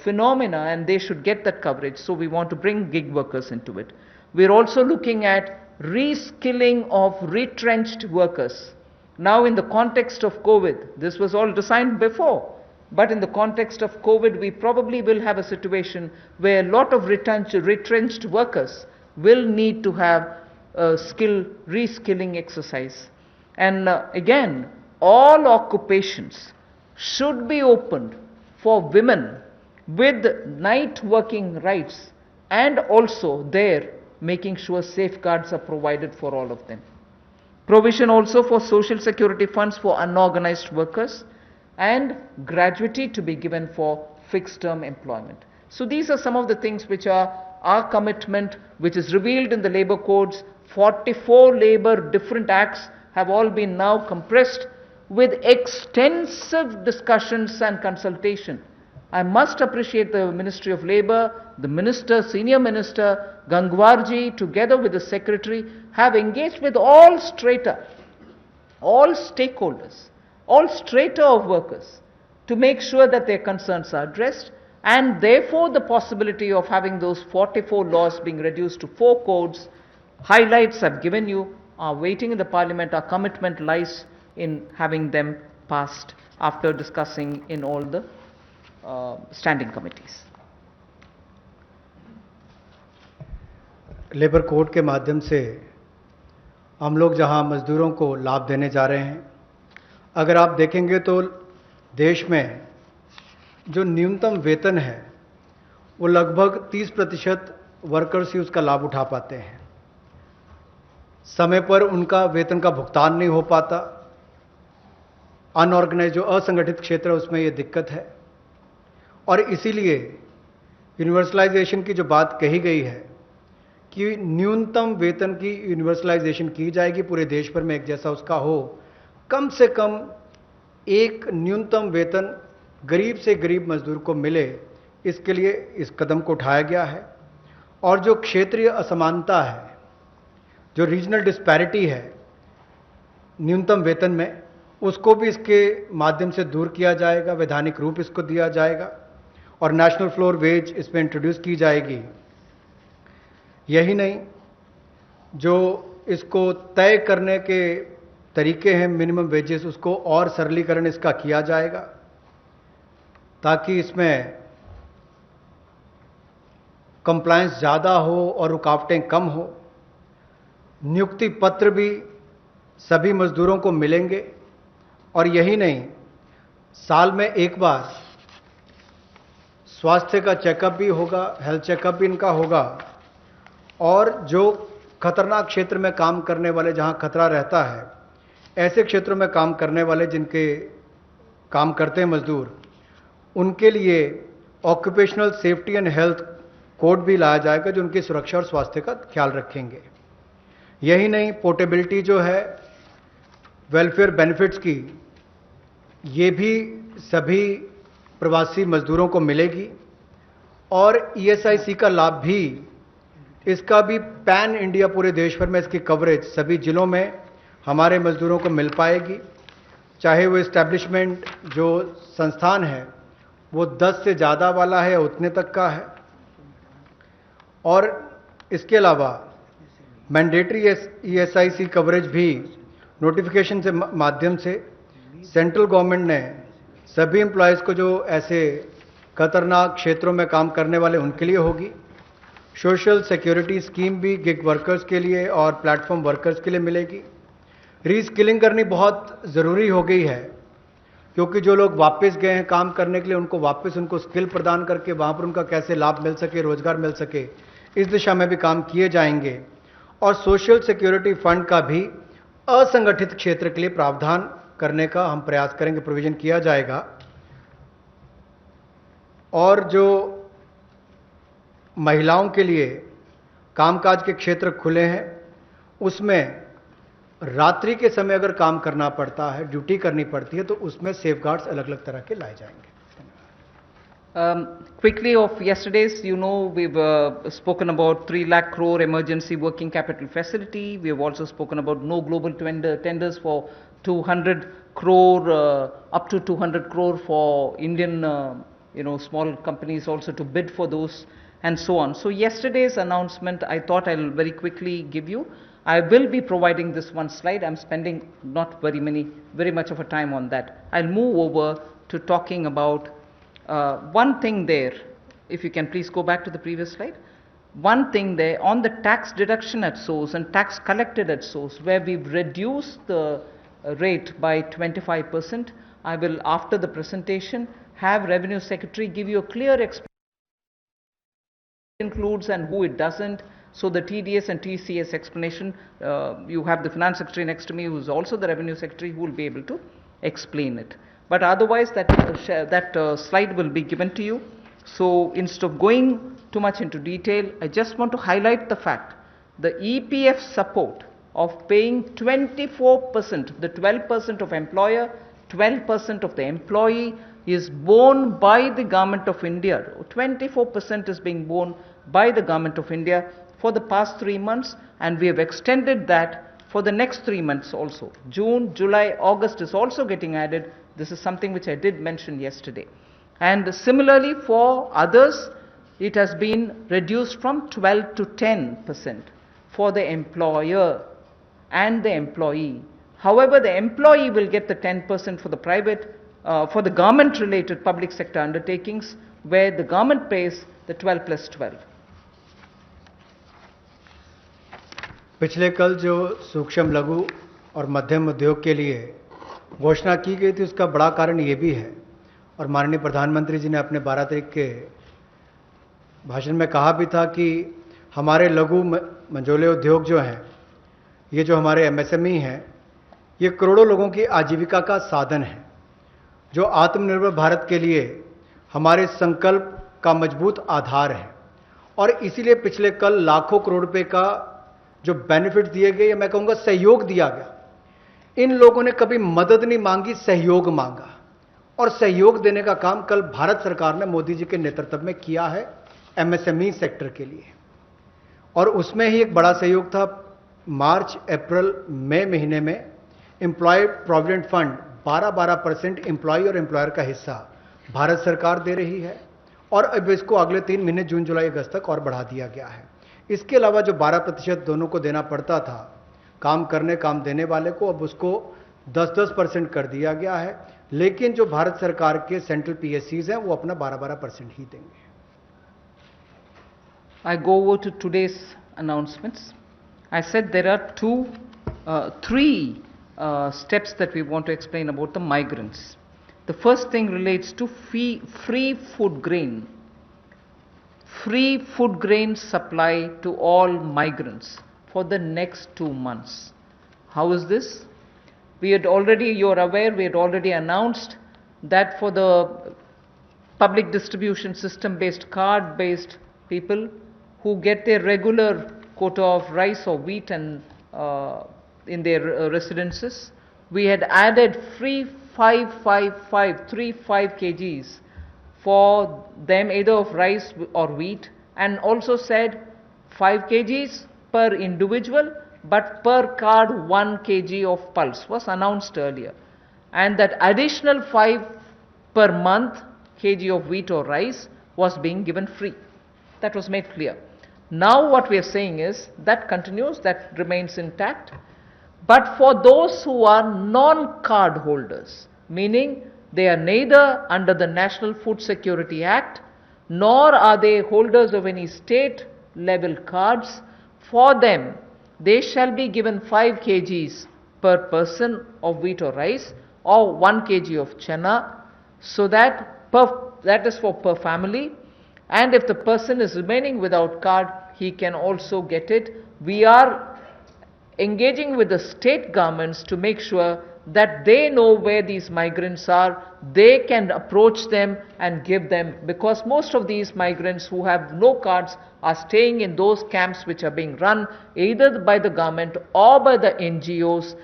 phenomena, and they should get that coverage. So we want to bring gig workers into it. We're also looking at reskilling of retrenched workers. Now in the context of COVID, this was all designed before, but in the context of COVID, we probably will have a situation where a lot of retrenched workers will need to have a reskilling exercise. And again, all occupations should be opened for women with night working rights, and also there making sure safeguards are provided for all of them. Provision also for social security funds for unorganized workers, and gratuity to be given for fixed term employment. So these are some of the things which are our commitment, which is revealed in the labor codes. 44 labor different acts have all been now compressed with extensive discussions and consultation. I must appreciate the Ministry of Labour, the Minister, Senior Minister Gangwarji, together with the Secretary, have engaged with all strata, all stakeholders, all strata of workers, to make sure that their concerns are addressed, and therefore the possibility of having those 44 laws being reduced to 4 codes. Highlights I've given you are waiting in the Parliament. Our commitment lies in having them passed after discussing in all the standing committees. Labour code के माध्यम से हम लोग जहां मजदूरों को लाभ देने जा रहे हैं, अगर आप देखेंगे तो देश में जो न्यूनतम वेतन है वो लगभग 30% वर्कर्स ही उसका लाभ उठा पाते हैं। समय पर उनका वेतन का भुगतान नहीं हो पाता। अनऑर्गेनाइज जो असंगठित क्षेत्र है उसमें ये दिक्कत है, और इसीलिए यूनिवर्सलाइजेशन की जो बात कही गई है कि न्यूनतम वेतन की यूनिवर्सलाइजेशन की जाएगी, पूरे देश भर में एक जैसा उसका हो, कम से कम एक न्यूनतम वेतन गरीब से गरीब मजदूर को मिले, इसके लिए इस कदम को उठाया गया है। और जो क्षेत्रीय असमानता है, जो रीजनल डिस्पैरिटी है न्यूनतम वेतन में, उसको भी इसके माध्यम से दूर किया जाएगा, वैधानिक रूप इसको दिया जाएगा और नेशनल फ्लोर वेज इसमें इंट्रोड्यूस की जाएगी। यही नहीं, जो इसको तय करने के तरीके हैं मिनिमम वेजेस, उसको और सरलीकरण इसका किया जाएगा ताकि इसमें कंप्लायंस ज़्यादा हो और रुकावटें कम हो। नियुक्ति पत्र भी सभी मजदूरों को मिलेंगे और यही नहीं, साल में एक बार स्वास्थ्य का चेकअप भी होगा, हेल्थ चेकअप भी इनका होगा। और जो खतरनाक क्षेत्र में काम करने वाले, जहां खतरा रहता है, ऐसे क्षेत्रों में काम करने वाले जिनके काम करते हैं मजदूर, उनके लिए occupational safety and health code भी लाया जाएगा जो उनकी सुरक्षा और स्वास्थ्य का ख्याल रखेंगे। यही नहीं, पोर्टेबिलिटी जो है वेलफेयर बेनिफिट्स की, ये भी सभी प्रवासी मजदूरों को मिलेगी और ईएसआईसी का लाभ भी, इसका भी पैन इंडिया पूरे देश भर में इसकी कवरेज सभी जिलों में हमारे मजदूरों को मिल पाएगी। चाहे वो इस्टेब्लिशमेंट जो संस्थान है वो 10 से ज़्यादा वाला है या उतने तक का है। और इसके अलावा मैंडेटरी ईएसआईसी कवरेज भी नोटिफिकेशन से माध्यम से सेंट्रल गवर्नमेंट ने सभी एम्प्लॉयज़ को, जो ऐसे खतरनाक क्षेत्रों में काम करने वाले, उनके लिए होगी। सोशल सिक्योरिटी स्कीम भी गिग वर्कर्स के लिए और प्लेटफॉर्म वर्कर्स के लिए मिलेगी। रीस्किलिंग करनी बहुत ज़रूरी हो गई है क्योंकि जो लोग वापस गए हैं काम करने के लिए, उनको वापस उनको स्किल प्रदान करके वहाँ पर उनका कैसे लाभ मिल सके, रोजगार मिल सके, इस दिशा में भी काम किए जाएंगे। और सोशल सिक्योरिटी फंड का भी असंगठित क्षेत्र के लिए प्रावधान करने का हम प्रयास करेंगे, प्रोविजन किया जाएगा। और जो महिलाओं के लिए कामकाज के क्षेत्र खुले हैं, उसमें रात्रि के समय अगर काम करना पड़ता है, ड्यूटी करनी पड़ती है, तो उसमें सेफगार्ड्स अलग अलग तरह के लाए जाएंगे। Quickly of yesterday's, you know, we've spoken about 3 lakh crore emergency working capital facility. We have also spoken about no global tenders for 200 crore, up to 200 crore for Indian, small companies also to bid for those, and so on. So yesterday's announcement, I thought I'll very quickly give you. I will be providing this one slide. I'm spending not very much of a time on that. I'll move over to talking about one thing there. If you can please go back to the previous slide. One thing there on the tax deduction at source and tax collected at source, where we've reduced the rate by 25%. I will, after the presentation, have Revenue Secretary give you a clear explanation includes and who it doesn't. So the TDS and TCS explanation, you have the Finance Secretary next to me who is also the Revenue Secretary who will be able to explain it. But otherwise that slide will be given to you. So instead of going too much into detail, I just want to highlight the fact the EPF support of paying 24%, the 12% of employer, 12% of the employee is borne by the Government of India. 24% is being borne by the Government of India for the past 3 months, and we have extended that for the next 3 months also. June, July, August is also getting added. This is something which I did mention yesterday. And similarly for others, it has been reduced from 12 to 10% for the employer and the employee. However, the employee will get the 10% for the private, for the government-related public sector undertakings, where the government pays the 12 plus 12. पिछले कल जो सूक्ष्म लघु और मध्यम उद्योग के लिए घोषणा की गई थी, उसका बड़ा कारण ये भी है, और माननीय प्रधानमंत्री जी ने अपने 12 तारीख के भाषण में कहा भी था कि हमारे लघु मंझोले उद्योग जो हैं, ये जो हमारे एमएसएमई हैं, ये करोड़ों लोगों की आजीविका का साधन है, जो आत्मनिर्भर भारत के लिए हमारे संकल्प का मजबूत आधार है और इसीलिए पिछले कल लाखों करोड़ रुपए का जो बेनिफिट दिए गए, या मैं कहूंगा सहयोग दिया गया। इन लोगों ने कभी मदद नहीं मांगी, सहयोग मांगा, और सहयोग देने का काम कल भारत सरकार ने मोदी जी के नेतृत्व में किया है एमएसएमई सेक्टर के लिए। और उसमें ही एक बड़ा सहयोग था। मार्च, अप्रैल, मई महीने में एम्प्लॉय प्रोविडेंट फंड 12% एम्प्लॉय और एम्प्लॉयर का हिस्सा भारत सरकार दे रही है, और अब इसको अगले 3 महीने जून, जुलाई, अगस्त तक और बढ़ा दिया गया है। इसके अलावा जो 12% दोनों को देना पड़ता था काम करने काम देने वाले को, अब उसको 10% कर दिया गया है। लेकिन जो भारत सरकार के सेंट्रल पीएससीज हैं वो अपना 12% ही देंगे। I go over to today's announcements. I said there are three steps that we want to explain about the migrants. The first thing relates to free food grain. Free food grain supply to all migrants for the next 2 months. How is this? We had already, you are aware, we had already announced that for the public distribution system based, card based people who get their regular quota of rice or wheat and in their residences, we had added free 5 kgs for them, either of rice or wheat, and also said 5 kgs per individual, but per card 1 kg of pulse was announced earlier, and that additional 5 per month kg of wheat or rice was being given free. That was made clear. Now what we are saying is that continues, that remains intact, but for those who are non-card holders, meaning they are neither under the National Food Security Act nor are they holders of any state level cards, for them they shall be given 5 kgs per person of wheat or rice, or 1 kg of chana, so that that is for per family. And if the person is remaining without card, he can also get it. We are engaging with the state governments to make sure that they know where these migrants are, they can approach them and give them, because most of these migrants who have no cards are staying in those camps which are being run either by the government or by the NGOs.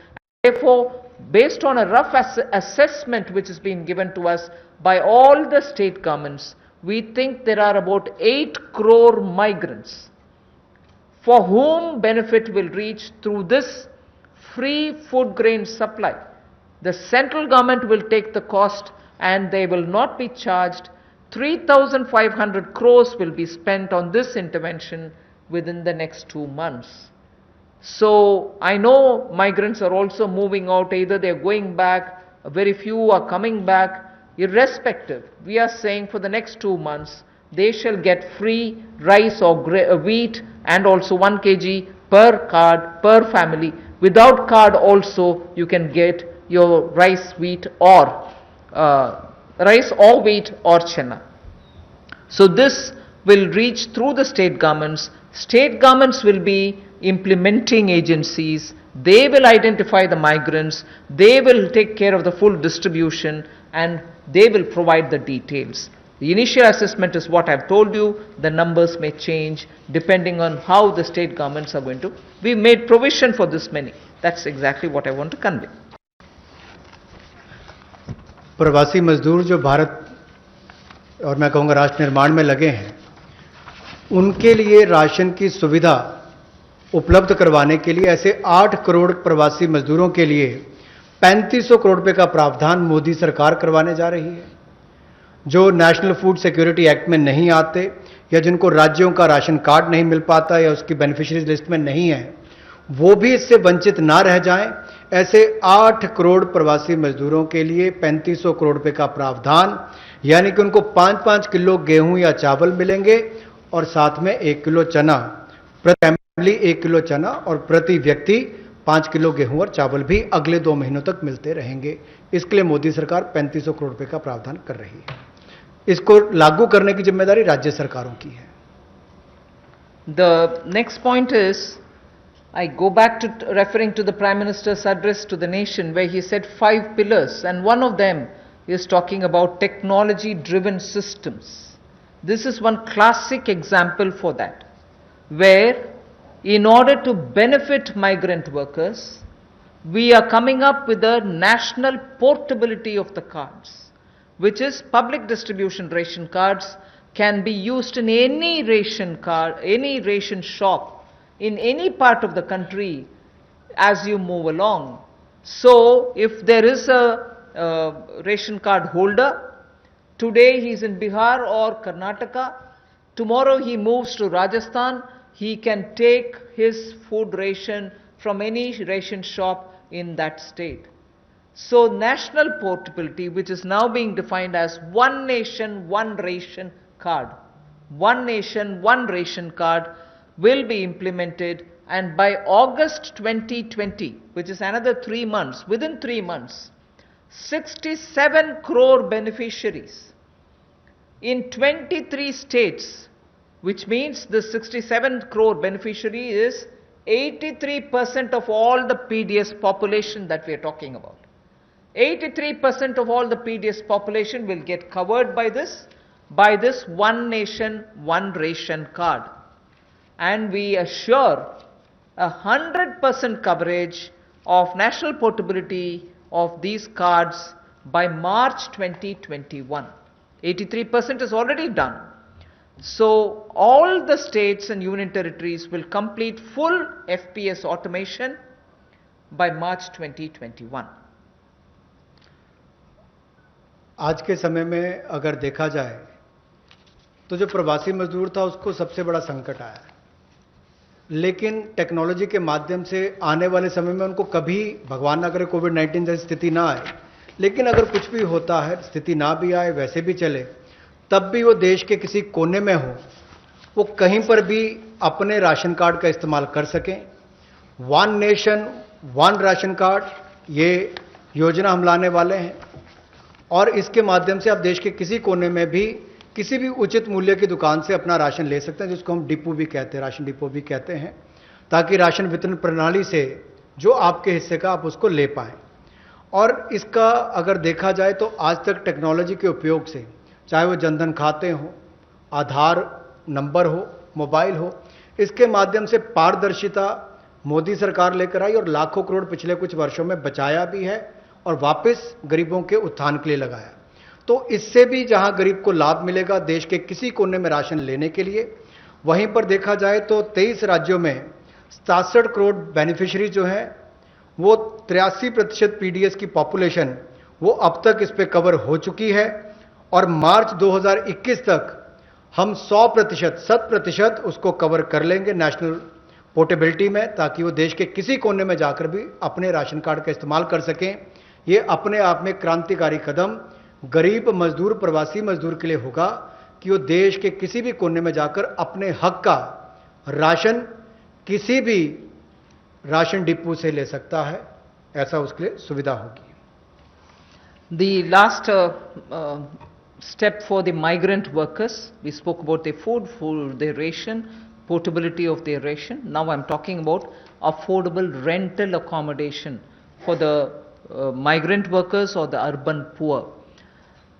Therefore, based on a rough assessment which has been given to us by all the state governments, we think there are about 8 crore migrants for whom benefit will reach through this free food grain supply. The central government will take the cost and they will not be charged. 3,500 crores will be spent on this intervention within the next 2 months. So I know migrants are also moving out, either they are going back, very few are coming back. Irrespective, we are saying for the next 2 months they shall get free rice or wheat and also 1 kg per card per family. Without card also you can get your rice, wheat or wheat or chana. So this will reach through the state governments. State governments will be implementing agencies. They will identify the migrants. They will take care of the full distribution and they will provide the details. The initial assessment is what I've told you. The numbers may change depending on how the state governments are going to. We made provision for this many. That's exactly what I want to convey. प्रवासी मजदूर जो भारत और मैं कहूँगा राष्ट्र निर्माण में लगे हैं, उनके लिए राशन की सुविधा उपलब्ध करवाने के लिए ऐसे 8 करोड़ प्रवासी मजदूरों के लिए 3500 करोड़ रुपए का प्रावधान मोदी सरकार करवाने जा रही है। जो नेशनल फूड सिक्योरिटी एक्ट में नहीं आते या जिनको राज्यों का राशन कार्ड नहीं मिल पाता या उसकी बेनिफिशियरीज लिस्ट में नहीं है, वो भी इससे वंचित ना रह जाएं। ऐसे 8 करोड़ प्रवासी मजदूरों के लिए 3500 करोड़ रुपए का प्रावधान, यानी कि उनको 5-5 किलो गेहूं या चावल मिलेंगे और साथ में 1 किलो चना, प्रति फैमिली 1 किलो चना और प्रति व्यक्ति 5 किलो गेहूं और चावल भी अगले 2 महीनों तक मिलते रहेंगे। इसके लिए मोदी सरकार 3500 करोड़ रुपए का प्रावधान कर रही है। इसको लागू करने की जिम्मेदारी राज्य सरकारों की है। The next point is, I go back to referring to the Prime Minister's address to the nation where he said 5 pillars, and one of them is talking about technology-driven systems. This is one classic example for that, where in order to benefit migrant workers, we are coming up with a national portability of the cards, which is public distribution ration cards can be used in any ration card, any ration shop, in any part of the country as you move along. So, if there is a ration card holder, today he is in Bihar or Karnataka, tomorrow he moves to Rajasthan, he can take his food ration from any ration shop in that state. So, national portability, which is now being defined as one nation, one ration card. One nation, one ration card will be implemented, and by August 2020, which is another 3 months, within 3 months, 67 crore beneficiaries in 23 states, which means the 67 crore beneficiary is 83% of all the PDS population that we are talking about. 83% of all the PDS population will get covered by this one nation, one ration card. And we assure 100% coverage of national portability of these cards by March 2021. 83% is already done. So all the states and union territories will complete full FPS automation by March 2021. आज के समय में अगर देखा जाए तो जो प्रवासी मजदूर था उसको सबसे बड़ा संकट आया, लेकिन टेक्नोलॉजी के माध्यम से आने वाले समय में उनको कभी भगवान ना करे कोविड-19 जैसी स्थिति ना आए, लेकिन अगर कुछ भी होता है, स्थिति ना भी आए, वैसे भी चले, तब भी वो देश के किसी कोने में हो, वो कहीं पर भी अपने राशन कार्ड का इस्तेमाल कर सकें। One nation one ration card, ये योजना हम लाने वाले हैं और इसके माध्यम से आप देश के किसी कोने में भी किसी भी उचित मूल्य की दुकान से अपना राशन ले सकते हैं, जिसको हम डिपो भी कहते हैं, राशन डिपो भी कहते हैं, ताकि राशन वितरण प्रणाली से जो आपके हिस्से का आप उसको ले पाएं। और इसका अगर देखा जाए तो आज तक टेक्नोलॉजी के उपयोग से, चाहे वो जनधन खाते हो, आधार नंबर हो, मोबाइल हो, इसके माध्यम से पारदर्शिता मोदी सरकार लेकर आई और लाखों करोड़ पिछले कुछ वर्षों में बचाया भी है और वापस गरीबों के उत्थान के लिए लगाया। तो इससे भी जहां गरीब को लाभ मिलेगा देश के किसी कोने में राशन लेने के लिए, वहीं पर देखा जाए तो 23 राज्यों में 67 करोड़ बेनिफिशियरी जो हैं, वो 83% पीडीएस की पॉपुलेशन वो अब तक इस पे कवर हो चुकी है और मार्च 2021 तक हम 100% उसको कवर कर लेंगे नेशनल पोर्टेबिलिटी में, ताकि वो देश के किसी कोने में जाकर भी अपने राशन कार्ड का इस्तेमाल कर सकें। ये अपने आप में क्रांतिकारी कदम गरीब मजदूर, प्रवासी मजदूर के लिए होगा कि वो देश के किसी भी कोने में जाकर अपने हक का राशन किसी भी राशन डिपो से ले सकता है, ऐसा उसके लिए सुविधा होगी। The last step for the migrant workers, we spoke about their food, their ration, portability of their ration. Now I'm talking about affordable rental accommodation for the migrant workers or the urban poor.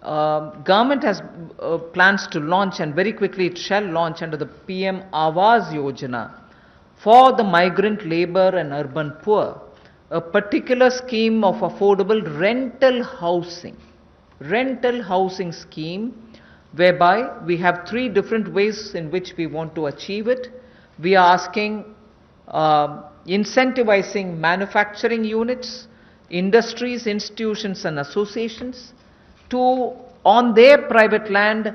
Government has plans to launch, and very quickly it shall launch under the PM Awas Yojana for the migrant labor and urban poor, a particular scheme of affordable rental housing scheme, whereby we have 3 different ways in which we want to achieve it. We are asking incentivizing manufacturing units, industries, institutions and associations to, on their private land,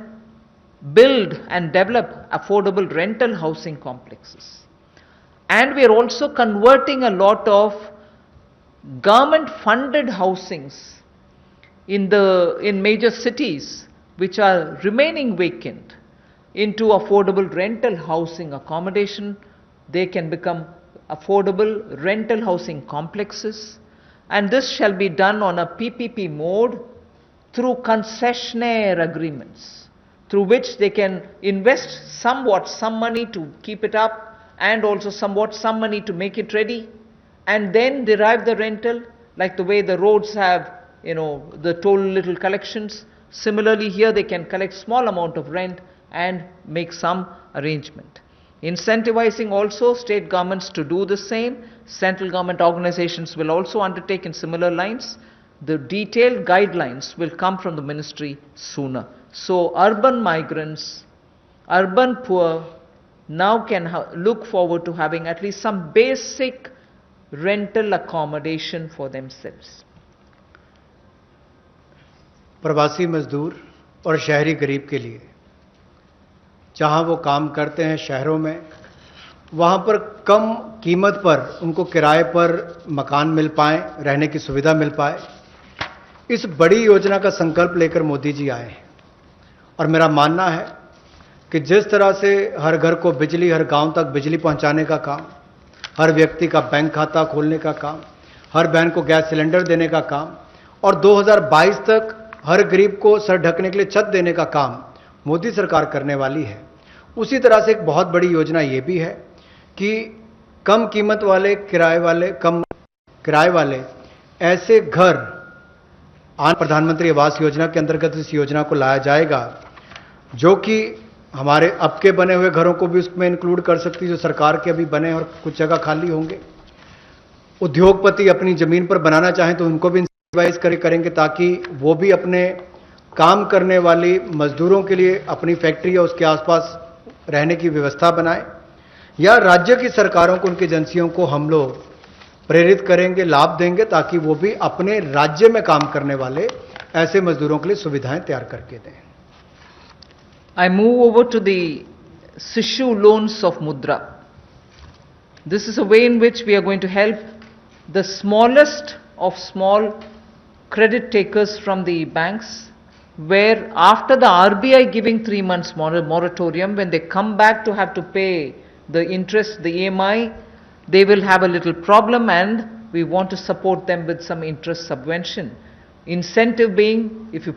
build and develop affordable rental housing complexes. And we are also converting a lot of government funded housings in major cities which are remaining vacant into affordable rental housing accommodation. They can become affordable rental housing complexes, and this shall be done on a PPP mode through concessionaire agreements, through which they can invest somewhat some money to keep it up and also somewhat some money to make it ready, and then derive the rental, like the way the roads have the toll little collections. Similarly, here they can collect small amount of rent and make some arrangement. Incentivizing also state governments to do the same. Central government organizations will also undertake in similar lines. The detailed guidelines will come from the ministry sooner. So urban migrants, urban poor now can look forward to having at least some basic rental accommodation for themselves. प्रवासी मजदूर और शहरी गरीब के लिए जहां वो काम करते हैं शहरों में, वहां पर कम कीमत पर उनको किराए पर मकान मिल पाए, रहने की सुविधा मिल पाए, इस बड़ी योजना का संकल्प लेकर मोदी जी आए हैं। और मेरा मानना है कि जिस तरह से हर घर को बिजली, हर गांव तक बिजली पहुंचाने का काम, हर व्यक्ति का बैंक खाता खोलने का काम, हर बहन को गैस सिलेंडर देने का काम और 2022 तक हर गरीब को सर ढकने के लिए छत देने का काम मोदी सरकार करने वाली है, उसी तरह से एक बहुत बड़ी योजना ये भी है कि कम कीमत वाले कम किराए वाले ऐसे घर प्रधानमंत्री आवास योजना के अंतर्गत इस योजना को लाया जाएगा, जो कि हमारे अब के बने हुए घरों को भी उसमें इंक्लूड कर सकती है, जो सरकार के अभी बने और कुछ जगह खाली होंगे। उद्योगपति अपनी जमीन पर बनाना चाहें तो उनको भी इंसेंटिवाइज करेंगे, ताकि वो भी अपने काम करने वाली मजदूरों के लिए अपनी फैक्ट्री या उसके आसपास रहने की व्यवस्था बनाएं, या राज्य की सरकारों को, उनकी एजेंसियों को हम लोग प्रेरित करेंगे, लाभ देंगे, ताकि वो भी अपने राज्य में काम करने वाले ऐसे मजदूरों के लिए सुविधाएं तैयार करके दें। I move over to the Sishu loans of Mudra. This is a way in which we are going to help the smallest of small credit takers from the banks, where after the RBI giving 3 months moratorium, when they come back to have to pay the interest, the EMI, they will have a little problem, and we want to support them with some interest subvention. Incentive being, if you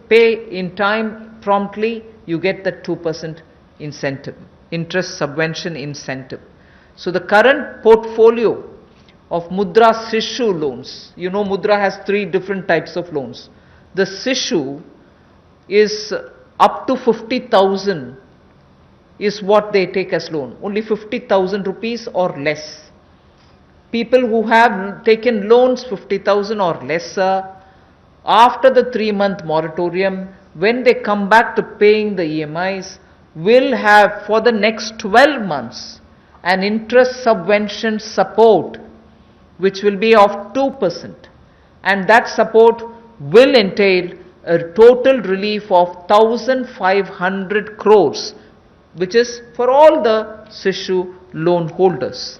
pay in time promptly, you get the 2% incentive, interest subvention incentive. So the current portfolio of Mudra Sishu loans, Mudra has 3 different types of loans. The Sishu is up to 50,000 is what they take as loan, only 50,000 rupees or less. People who have taken loans 50,000 or lesser, after the 3-month moratorium, when they come back to paying the EMIs, will have for the next 12 months an interest subvention support which will be of 2%, and that support will entail a total relief of 1,500 crores, which is for all the Sishu loan holders.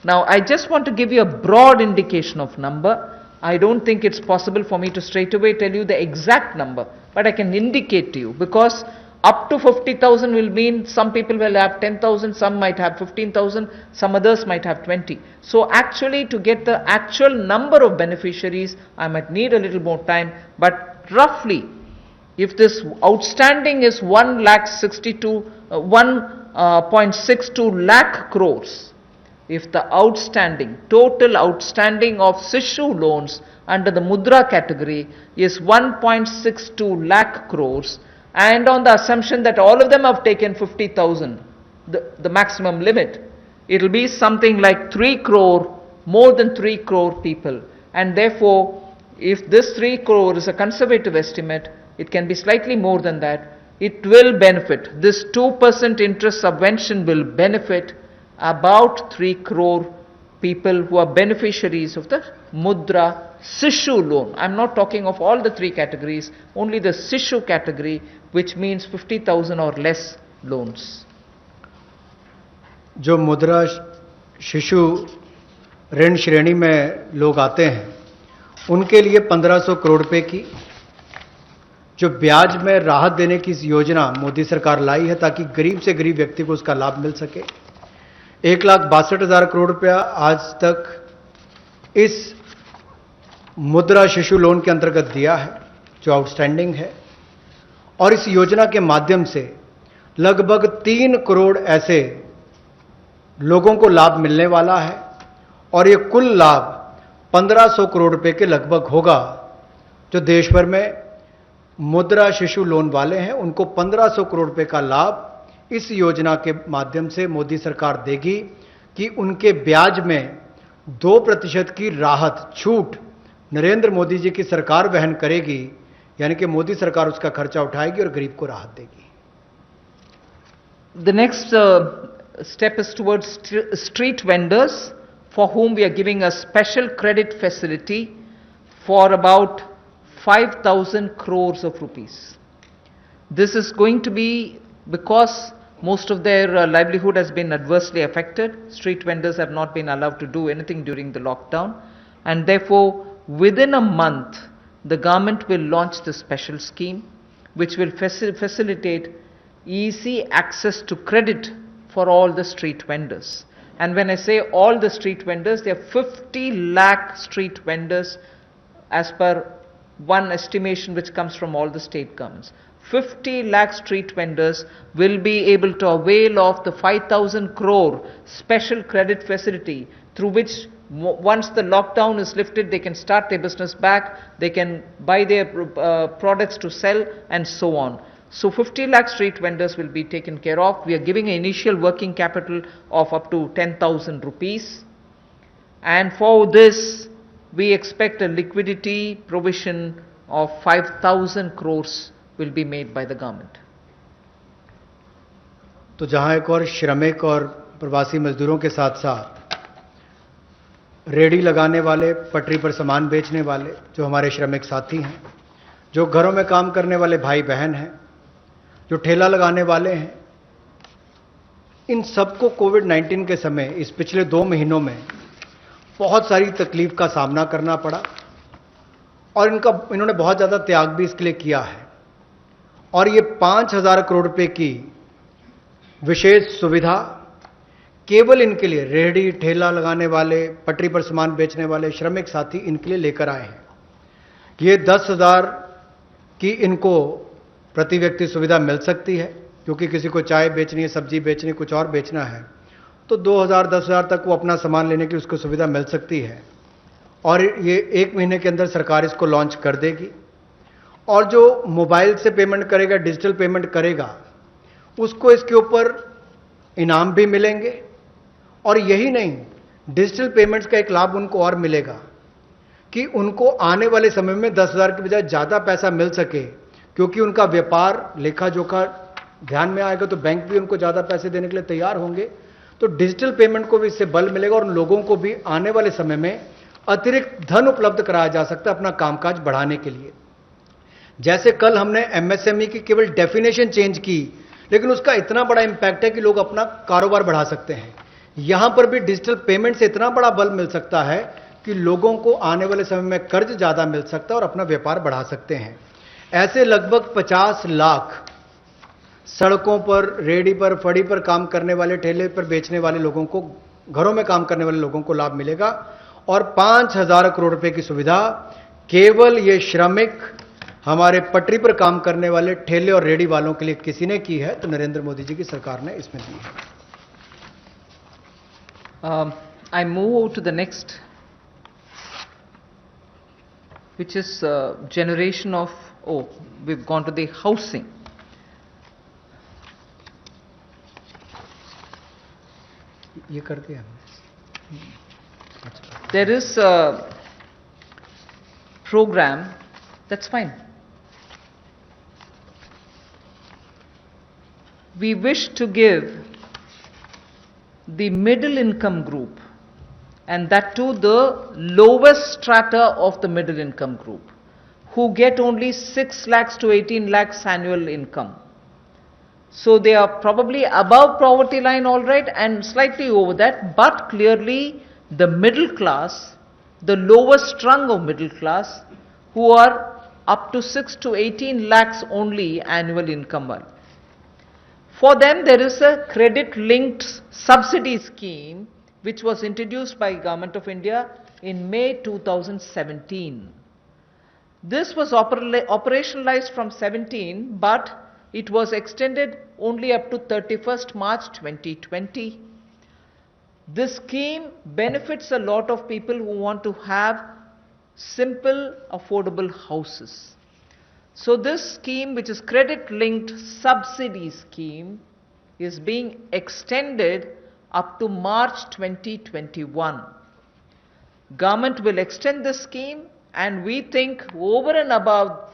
Now, I just want to give you a broad indication of number. I don't think it's possible for me to straight away tell you the exact number, but I can indicate to you, because up to 50,000 will mean some people will have 10,000, some might have 15,000, some others might have 20. So actually, to get the actual number of beneficiaries, I might need a little more time, but roughly, if this outstanding is 1.62 lakh crores, if the total outstanding of Sishu loans under the Mudra category is 1.62 lakh crores, and on the assumption that all of them have taken 50,000, the maximum limit, it will be something like 3 crore, more than 3 crore people. And therefore, if this 3 crore is a conservative estimate, it can be slightly more than that. It will benefit. This 2% interest subvention will benefit about 3 crore people who are beneficiaries of the Mudra Sishu loan. I'm not talking of all the 3 categories, only the Sishu category, which means 50,000 or less loans. जो मुद्रा शिशु ऋण श्रेणी में लोग आते हैं, उनके लिए 1500 करोड़ रुपए की जो ब्याज में राहत देने की योजना मोदी सरकार लाई है, ताकि गरीब से गरीब व्यक्ति को उसका लाभ मिल सके। 1,62,000 करोड़ रुपया आज तक इस मुद्रा शिशु लोन के अंतर्गत दिया है, जो आउटस्टैंडिंग है, और इस योजना के माध्यम से लगभग 3 करोड़ ऐसे लोगों को लाभ मिलने वाला है, और ये कुल लाभ 1500 करोड़ रुपए के लगभग होगा, जो देश भर में मुद्रा शिशु लोन वाले हैं उनको 1500 करोड़ रुपए का लाभ इस योजना के माध्यम से मोदी सरकार देगी कि उनके ब्याज में 2% की राहत छूट नरेंद्र मोदी जी की सरकार वहन करेगी, यानी कि मोदी सरकार उसका खर्चा उठाएगी और गरीब को राहत देगी। The next step is towards street vendors, for whom we are giving a special credit facility for about 5,000 crores of rupees. This is going to be because most of their livelihood has been adversely affected. Street vendors have not been allowed to do anything during the lockdown, and therefore within a month the government will launch the special scheme which will facilitate easy access to credit for all the street vendors. And when I say all the street vendors, there are 50 lakh street vendors as per one estimation which comes from all the state governments. 50 lakh street vendors will be able to avail of the 5,000 crore special credit facility, through which once the lockdown is lifted, they can start their business back, they can buy their products to sell, and so on. So 50 lakh street vendors will be taken care of. We are giving an initial working capital of up to 10,000 rupees. And for this, we expect a liquidity provision of 5,000 crores will be made by the government. तो जहां एक और श्रमिक और प्रवासी मजदूरों के साथ साथ रेडी लगाने वाले, पटरी पर सामान बेचने वाले जो हमारे श्रमिक साथी हैं, जो घरों में काम करने वाले भाई बहन हैं, जो ठेला लगाने वाले हैं, इन सबको कोविड-19 के समय इस पिछले 2 महीनों में बहुत सारी तकलीफ का सामना करना पड़ा और इन्होंने बहुत ज़्यादा त्याग भी इसके लिए किया है। और ये 5,000 करोड़ रुपए की विशेष सुविधा केवल इनके लिए, रेहड़ी ठेला लगाने वाले, पटरी पर सामान बेचने वाले श्रमिक साथी, इनके लिए लेकर आए हैं। ये 10,000 की इनको प्रति व्यक्ति सुविधा मिल सकती है, क्योंकि किसी को चाय बेचनी है, सब्जी बेचनी है, कुछ और बेचना है, तो 2,000 10,000 तक वो अपना सामान लेने की उसको सुविधा मिल सकती है। और ये 1 महीने के अंदर सरकार इसको लॉन्च कर देगी। और जो मोबाइल से पेमेंट करेगा, डिजिटल पेमेंट करेगा, उसको इसके ऊपर इनाम भी मिलेंगे। और यही नहीं, डिजिटल पेमेंट्स का एक लाभ उनको और मिलेगा कि उनको आने वाले समय में 10,000 की बजाय ज़्यादा पैसा मिल सके, क्योंकि उनका व्यापार लेखा जोखा ध्यान में आएगा तो बैंक भी उनको ज़्यादा पैसे देने के लिए तैयार होंगे। तो डिजिटल पेमेंट को भी इससे बल मिलेगा और उन लोगों को भी आने वाले समय में अतिरिक्त धन उपलब्ध कराया जा सकता है अपना कामकाज बढ़ाने के लिए। जैसे कल हमने एमएसएमई की केवल डेफिनेशन चेंज की, लेकिन उसका इतना बड़ा इंपैक्ट है कि लोग अपना कारोबार बढ़ा सकते हैं। यहां पर भी डिजिटल पेमेंट से इतना बड़ा बल मिल सकता है कि लोगों को आने वाले समय में कर्ज ज्यादा मिल सकता है और अपना व्यापार बढ़ा सकते हैं। ऐसे लगभग 50 लाख सड़कों पर, रेडी पर, फड़ी पर काम करने वाले, ठेले पर बेचने वाले लोगों को, घरों में काम करने वाले लोगों को लाभ मिलेगा। और 5,000 करोड़ रुपए की सुविधा केवल ये श्रमिक, हमारे पटरी पर काम करने वाले ठेले और रेडी वालों के लिए किसी ने की है, तो नरेंद्र मोदी जी की सरकार ने इसमें दी है। I move to the next, which is generation of, we've gone to the housing. ये कर दिया। There is a program, that's fine. We wish to give the middle income group, and that too the lowest strata of the middle income group, who get only 6 lakhs to 18 lakhs annual income. So they are probably above poverty line, all right, and slightly over that, but clearly the middle class, the lowest rung of middle class, who are up to 6 to 18 lakhs only annual income. For them there is a credit linked subsidy scheme which was introduced by Government of India in May 2017. This was operationalized from 17, but it was extended only up to 31st March 2020. This scheme benefits a lot of people who want to have simple, affordable houses. So this scheme, which is credit-linked subsidy scheme, is being extended up to March 2021. Government will extend this scheme, and we think over and above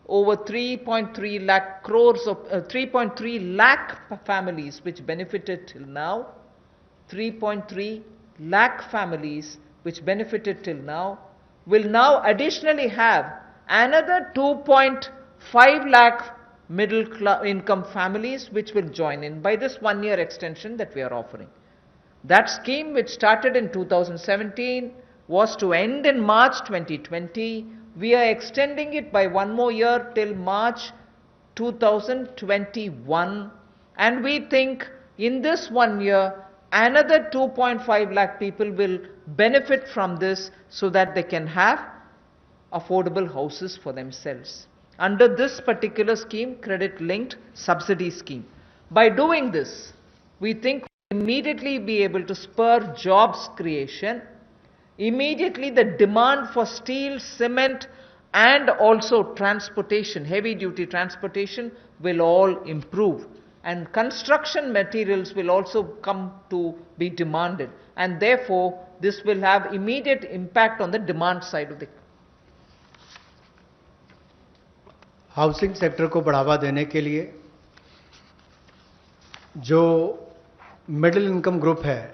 over 3.3 lakh crores of 3.3 lakh families which benefited till now, 3.3 lakh families which benefited till now will now additionally have another 2.5 lakh middle income families which will join in by this 1 year extension that we are offering. That scheme, which started in 2017, was to end in March 2020. We are extending it by 1 more year till March 2021, and we think in this 1 year another 2.5 lakh people will benefit from this so that they can have affordable houses for themselves under this particular scheme, credit linked subsidy scheme. By doing this, we think we'll immediately be able to spur jobs creation. Immediately the demand for steel, cement and also transportation, heavy duty transportation, will all improve, and construction materials will also come to be demanded, and therefore this will have immediate impact on the demand side of the housing sector को बढ़ावा देने के लिए जो middle income group है,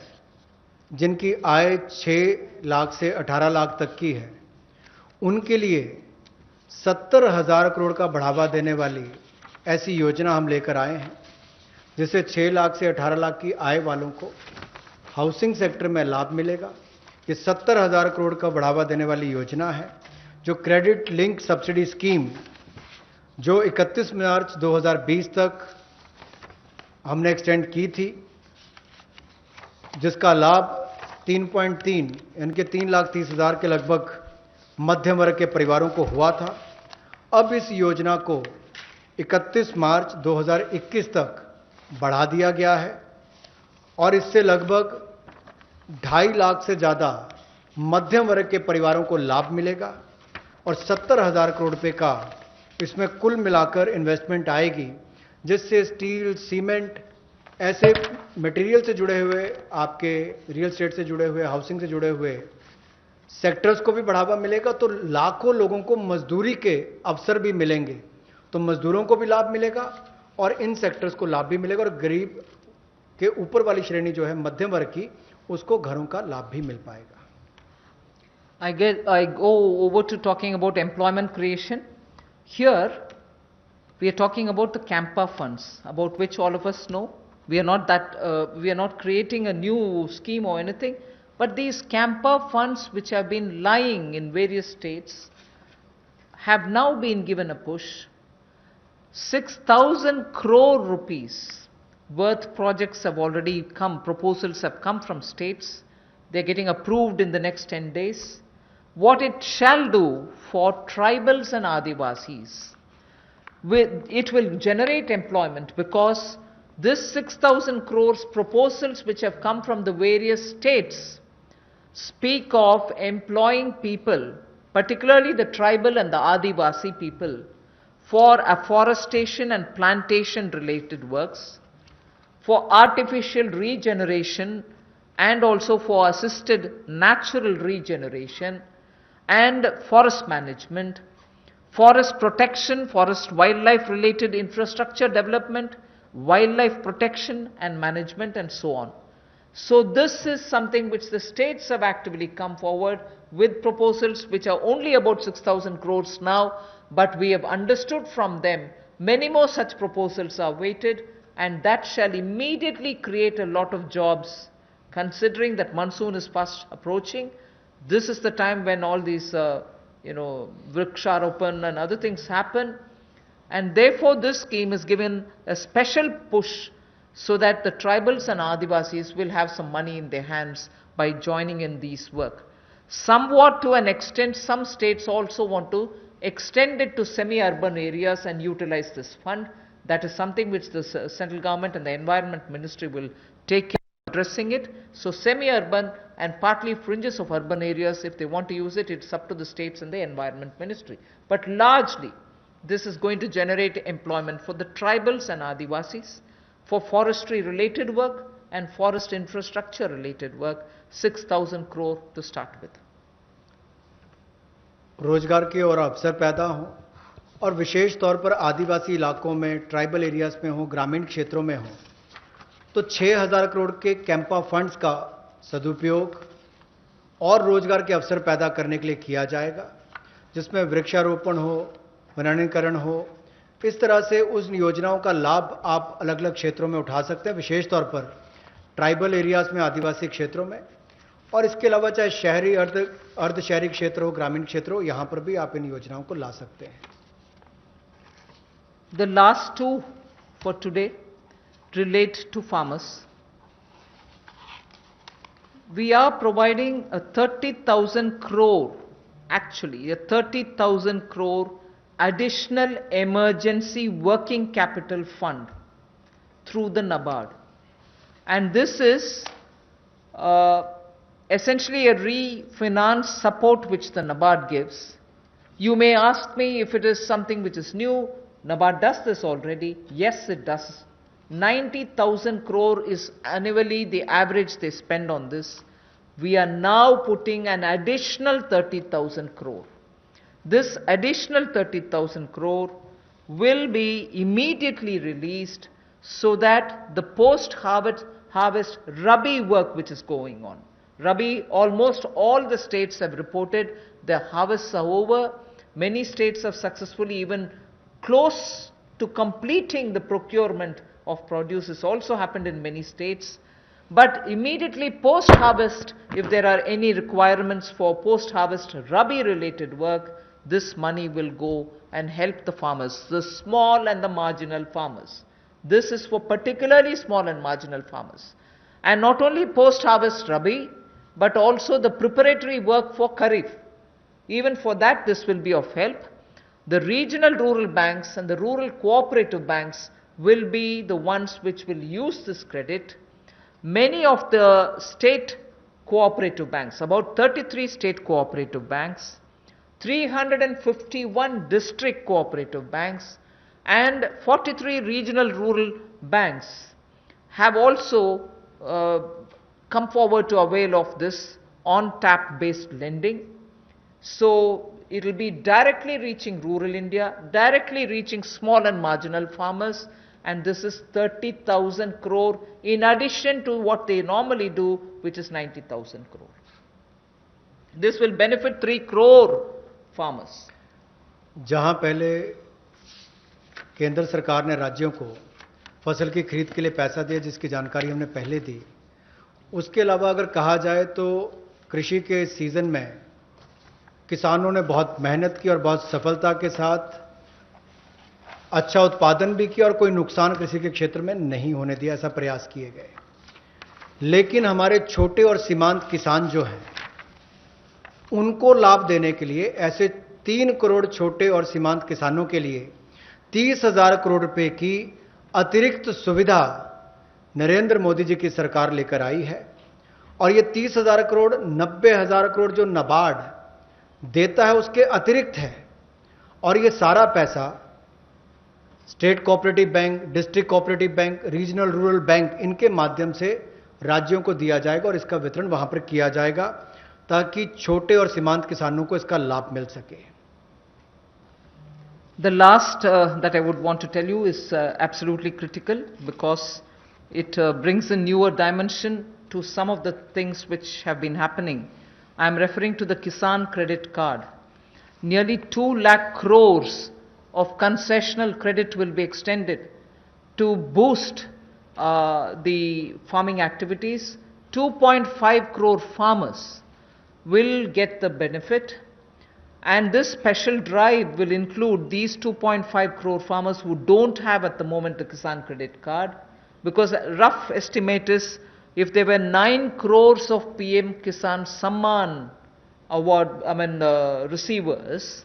जिनकी आय 6 लाख से 18 लाख तक की है, उनके लिए 70,000 करोड़ का बढ़ावा देने वाली ऐसी योजना हम लेकर आए हैं, जिससे 6 लाख से 18 लाख की आय वालों को हाउसिंग सेक्टर में लाभ मिलेगा। ये 70,000 करोड़ का बढ़ावा देने वाली योजना है, जो क्रेडिट लिंक सब्सिडी स्कीम जो 31 मार्च 2020 तक हमने एक्सटेंड की थी, जिसका लाभ 3.3 यानी कि 3,30,000 के लगभग मध्यम वर्ग के परिवारों को हुआ था। अब इस योजना को 31 मार्च 2021 तक बढ़ा दिया गया है और इससे लगभग 2.5 लाख से ज़्यादा मध्यम वर्ग के परिवारों को लाभ मिलेगा और 70,000 करोड़ रुपए का इसमें कुल मिलाकर इन्वेस्टमेंट आएगी, जिससे स्टील, सीमेंट, ऐसे मटेरियल से जुड़े हुए, आपके रियल एस्टेट से जुड़े हुए, हाउसिंग से जुड़े हुए सेक्टर्स को भी बढ़ावा मिलेगा। तो लाखों लोगों को मजदूरी के अवसर भी मिलेंगे, तो मजदूरों को भी लाभ मिलेगा और इन सेक्टर्स को लाभ भी मिलेगा, और गरीब के ऊपर वाली श्रेणी जो है मध्यम वर्ग की, उसको घरों का लाभ भी मिल पाएगा। I go over to talking about employment creation. Here, we are talking about the Campa funds, about which all of us know. We are not creating a new scheme or anything, but these Campa funds, which have been lying in various states, have now been given a push. 6,000 crore rupees worth projects have already come, proposals have come from states. They're getting approved in the next 10 days. What it shall do for tribals and Adivasis, it will generate employment, because this 6,000 crores proposals which have come from the various states speak of employing people, particularly the tribal and the Adivasi people, for afforestation and plantation related works, for artificial regeneration and also for assisted natural regeneration, and forest management, forest protection, forest wildlife related infrastructure development, wildlife protection and management, and so on. So this is something which the states have actively come forward with proposals which are only about 6,000 crores now, but we have understood from them many more such proposals are waited, and that shall immediately create a lot of jobs. Considering that monsoon is fast approaching, this is the time when all these Vriksharopan and other things happen, and therefore this scheme is given a special push so that the tribals and Adivasis will have some money in their hands by joining in these work. Somewhat to an extent, some states also want to extend it to semi-urban areas and utilize this fund. That is something which the central government and the environment ministry will take care of addressing it. So semi-urban and partly fringes of urban areas. If they want to use it, it's up to the states and the Environment Ministry. But largely, this is going to generate employment for the tribals and Adivasis, for forestry related work and forest infrastructure related work, 6,000 crore to start with. रोजगार के और अवसर पैदा हों और विशेष तौर पर आदिवासी इलाकों में, ट्राइबल एरियाज में हो, ग्रामीण क्षेत्रों में हो, तो 6,000 करोड़ के कैंपा फंड्स का सदुपयोग और रोजगार के अवसर पैदा करने के लिए किया जाएगा, जिसमें वृक्षारोपण हो, वनीकरण हो। इस तरह से उस योजनाओं का लाभ आप अलग अलग क्षेत्रों में उठा सकते हैं, विशेष तौर पर ट्राइबल एरियाज में, आदिवासी क्षेत्रों में, और इसके अलावा चाहे शहरी, अर्ध शहरी क्षेत्र हो, ग्रामीण क्षेत्र हो, यहां पर भी आप इन योजनाओं को ला सकते हैं। The last two for today relate to farmers. We are providing a 30,000 crore, actually a 30,000 crore additional emergency working capital fund through the NABARD. And this is essentially a refinance support which the NABARD gives. You may ask me if it is something which is new. NABARD does this already. Yes, it does. 90,000 crore is annually the average they spend on this. We are now putting an additional 30,000 crore. This additional 30,000 crore will be immediately released so that the post-harvest Rabi work which is going on. Rabi, almost all the states have reported their harvests are over. Many states have successfully even close to completing the procurement of produce. This also happened in many states. But immediately post-harvest, if there are any requirements for post-harvest Rabi related work, this money will go and help the farmers, the small and the marginal farmers. This is for particularly small and marginal farmers. And not only post-harvest Rabi, but also the preparatory work for Kharif. Even for that, this will be of help. The regional rural banks and the rural cooperative banks will be the ones which will use this credit. Many of the state cooperative banks, about 33 state cooperative banks, 351 district cooperative banks, and 43 regional rural banks have also come forward to avail of this on-tap based lending. So it will be directly reaching rural India, directly reaching small and marginal farmers, and this is 30,000 crore in addition to what they normally do, which is 90,000 crore. This will benefit 3 crore farmers. जहां पहले केंद्र सरकार ने राज्यों को फसल की खरीद के लिए पैसा दिया, जिसकी जानकारी हमने पहले दी, उसके अलावा अगर कहा जाए तो कृषि के सीजन में किसानों ने बहुत मेहनत की और बहुत सफलता के साथ अच्छा उत्पादन भी किया और कोई नुकसान कृषि के क्षेत्र में नहीं होने दिया, ऐसा प्रयास किए गए। लेकिन हमारे छोटे और सीमांत किसान जो हैं, उनको लाभ देने के लिए ऐसे 3 करोड़ छोटे और सीमांत किसानों के लिए 30,000 करोड़ रुपए की अतिरिक्त सुविधा नरेंद्र मोदी जी की सरकार लेकर आई है। और ये 30,000 करोड़ 90,000 करोड़ जो नाबार्ड देता है उसके अतिरिक्त है, और ये सारा पैसा state cooperative bank, district cooperative bank, regional rural bank, इनके माध्यम से राज्यों को दिया जाएगा और इसका वितरण वहां पर किया जाएगा ताकि छोटे और सीमांत किसानों को इसका लाभ मिल सके। The last that I would want to tell you is absolutely critical because it brings a newer dimension to some of the things which have been happening. I am referring to the Kisan Credit Card. Nearly 2 lakh crores of concessional credit will be extended to boost the farming activities. 2.5 crore farmers will get the benefit, and this special drive will include these 2.5 crore farmers who don't have at the moment the Kisan Credit Card, because a rough estimate is if there were 9 crores of PM Kisan Samman award receivers,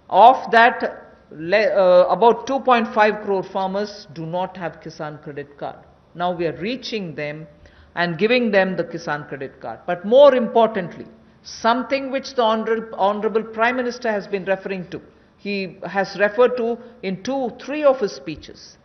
of that about 2.5 crore farmers do not have Kisan Credit Card. Now we are reaching them. and giving them the Kisan Credit Card. But more importantly, something which the Honorable Prime Minister has been referring to, he has referred to in 2-3 of his speeches,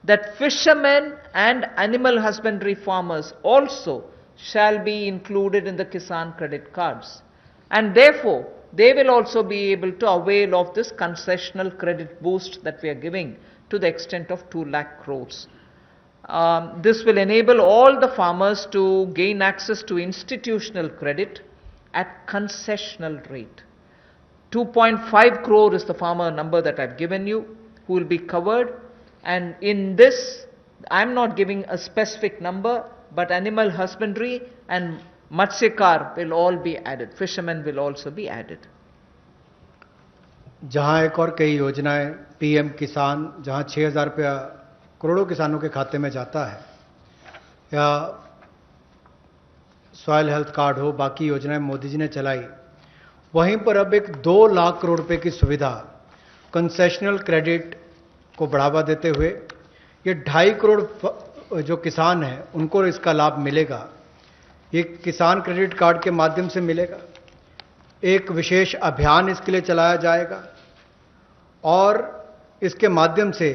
that fishermen and animal husbandry farmers also shall be included in the Kisan Credit Cards. And therefore, they will also be able to avail of this concessional credit boost that we are giving to the extent of 2 lakh crores. This will enable all the farmers to gain access to institutional credit at concessional rate. 2.5 crore is the farmer number that I've given you, who will be covered. And in this, I'm not giving a specific number, but animal husbandry and Matsyakar will all be added. Fishermen will also be added. जहां एक और कई योजनाएं PM किसान, जहां 6,000 रुपया करोड़ों किसानों के खाते में जाता है, या सॉइल हेल्थ कार्ड हो, बाकी योजनाएं मोदी जी ने चलाई, वहीं पर अब एक 2 लाख करोड़ रुपए की सुविधा कंसेशनल क्रेडिट को बढ़ावा देते हुए ये 2.5 करोड़ जो किसान हैं उनको इसका लाभ मिलेगा। ये किसान क्रेडिट कार्ड के माध्यम से मिलेगा। एक विशेष अभियान इसके लिए चलाया जाएगा और इसके माध्यम से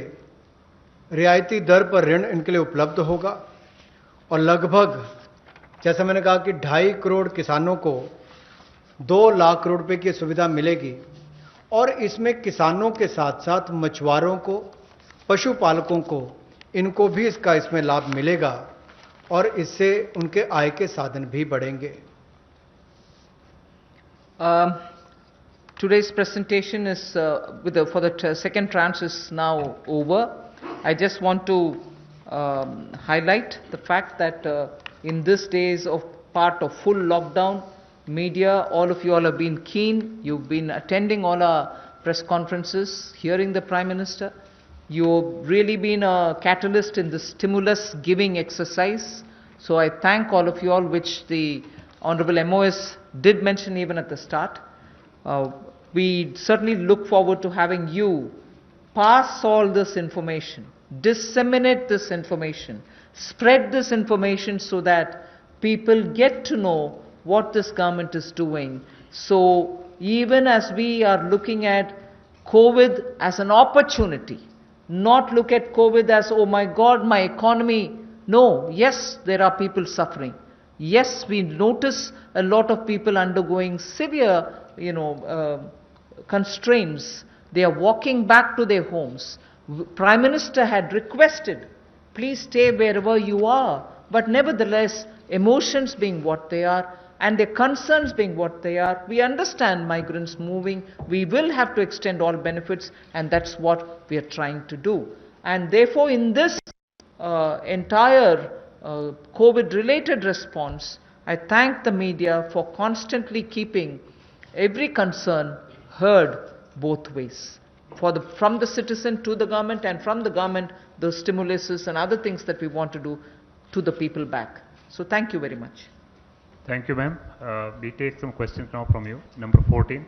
रियायती दर पर ऋण इनके लिए उपलब्ध होगा और लगभग, जैसा मैंने कहा कि 2.5 करोड़ किसानों को 2 लाख करोड़ रुपए की सुविधा मिलेगी और इसमें किसानों के साथ साथ मछुआरों को, पशुपालकों को, इनको भी इसमें लाभ मिलेगा और इससे उनके आय के साधन भी बढ़ेंगे। Today's presentation is for the second tranche is now over. I just want to highlight the fact that in these days of part of full lockdown, media, all of you all have been keen. You've been attending all our press conferences, hearing the Prime Minister. You've really been a catalyst in the stimulus giving exercise. So I thank all of you all, which the Honorable MOS did mention even at the start. We certainly look forward to having you pass all this information, disseminate this information, spread this information so that people get to know what this government is doing. So even as we are looking at COVID as an opportunity, not look at COVID as, oh my God, my economy. No, yes, there are people suffering. Yes, we notice a lot of people undergoing severe, constraints. They are walking back to their homes. Prime Minister had requested, please stay wherever you are. But nevertheless, emotions being what they are, and their concerns being what they are, we understand migrants moving. We will have to extend all benefits, and that's what we are trying to do. And therefore, in this entire COVID-related response, I thank the media for constantly keeping every concern heard both ways. From the citizen to the government, and from the government, the stimuluses and other things that we want to do to the people back. So thank you very much. Thank you, ma'am. We take some questions now from you. Number 14.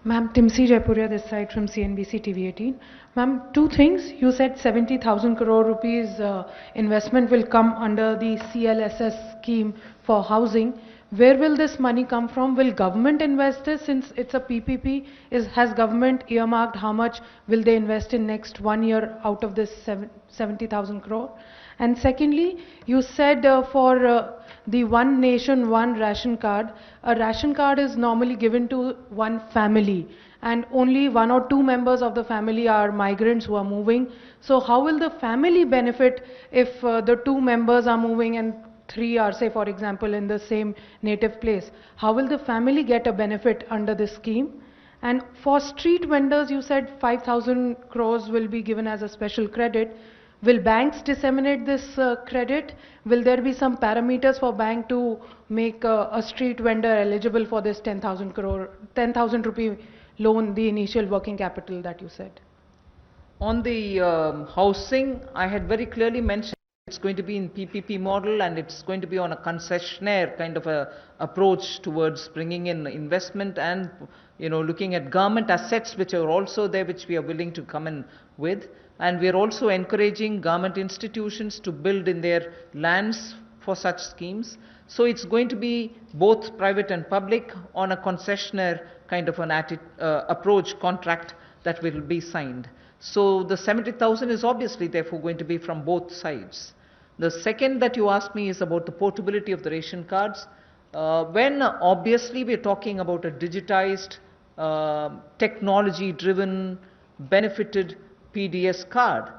Ma'am, Timsi Jaipuria this side from CNBC TV18. Ma'am, 2 things. You said 70,000 crore rupees investment will come under the CLSS scheme for housing. Where will this money come from? Will government invest this since it's a PPP? Has government earmarked how much will they invest in next 1 year out of this 70,000 crore? And secondly, you said for the One Nation, One Ration Card, a ration card is normally given to one family and only 1 or 2 members of the family are migrants who are moving. So how will the family benefit if the 2 members are moving and 3 are, say for example, in the same native place? How will the family get a benefit under this scheme? And for street vendors, you said 5,000 crores will be given as a special credit. Will banks disseminate this credit? Will there be some parameters for bank to make a street vendor eligible for this 10,000 rupee loan, the initial working capital that you said? On the housing, I had very clearly mentioned it's going to be in PPP model and it's going to be on a concessionaire kind of a approach towards bringing in investment and looking at government assets which are also there, which we are willing to come in with. and we are also encouraging government institutions to build in their lands for such schemes. So it's going to be both private and public on a concessionaire kind of an approach contract that will be signed. So the 70,000 is obviously therefore going to be from both sides. The second that you asked me is about the portability of the ration cards. When obviously we're talking about a digitized, technology-driven, benefited PDS card,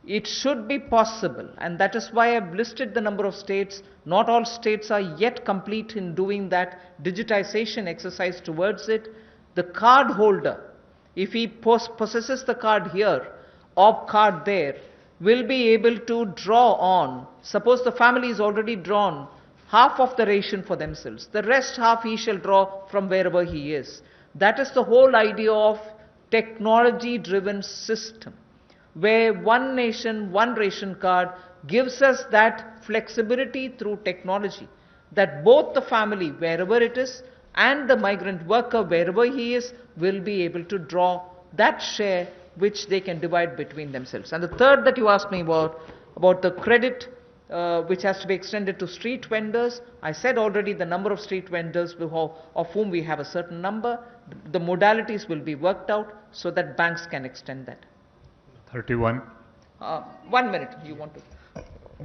it should be possible, and that is why I've listed the number of states. Not all states are yet complete in doing that digitization exercise towards it. The card holder, if he possesses the card here or card there, will be able to draw on. Suppose the family is already drawn half of the ration for themselves, the rest half he shall draw from wherever he is. That is the whole idea of technology-driven system, where one nation, one ration card gives us that flexibility through technology, that both the family, wherever it is, and the migrant worker, wherever he is, will be able to draw that share which they can divide between themselves. And the third that you asked me about the credit which has to be extended to street vendors. I said already the number of street vendors of whom we have a certain number. The modalities will be worked out so that banks can extend that. 31. 1 minute, you want to?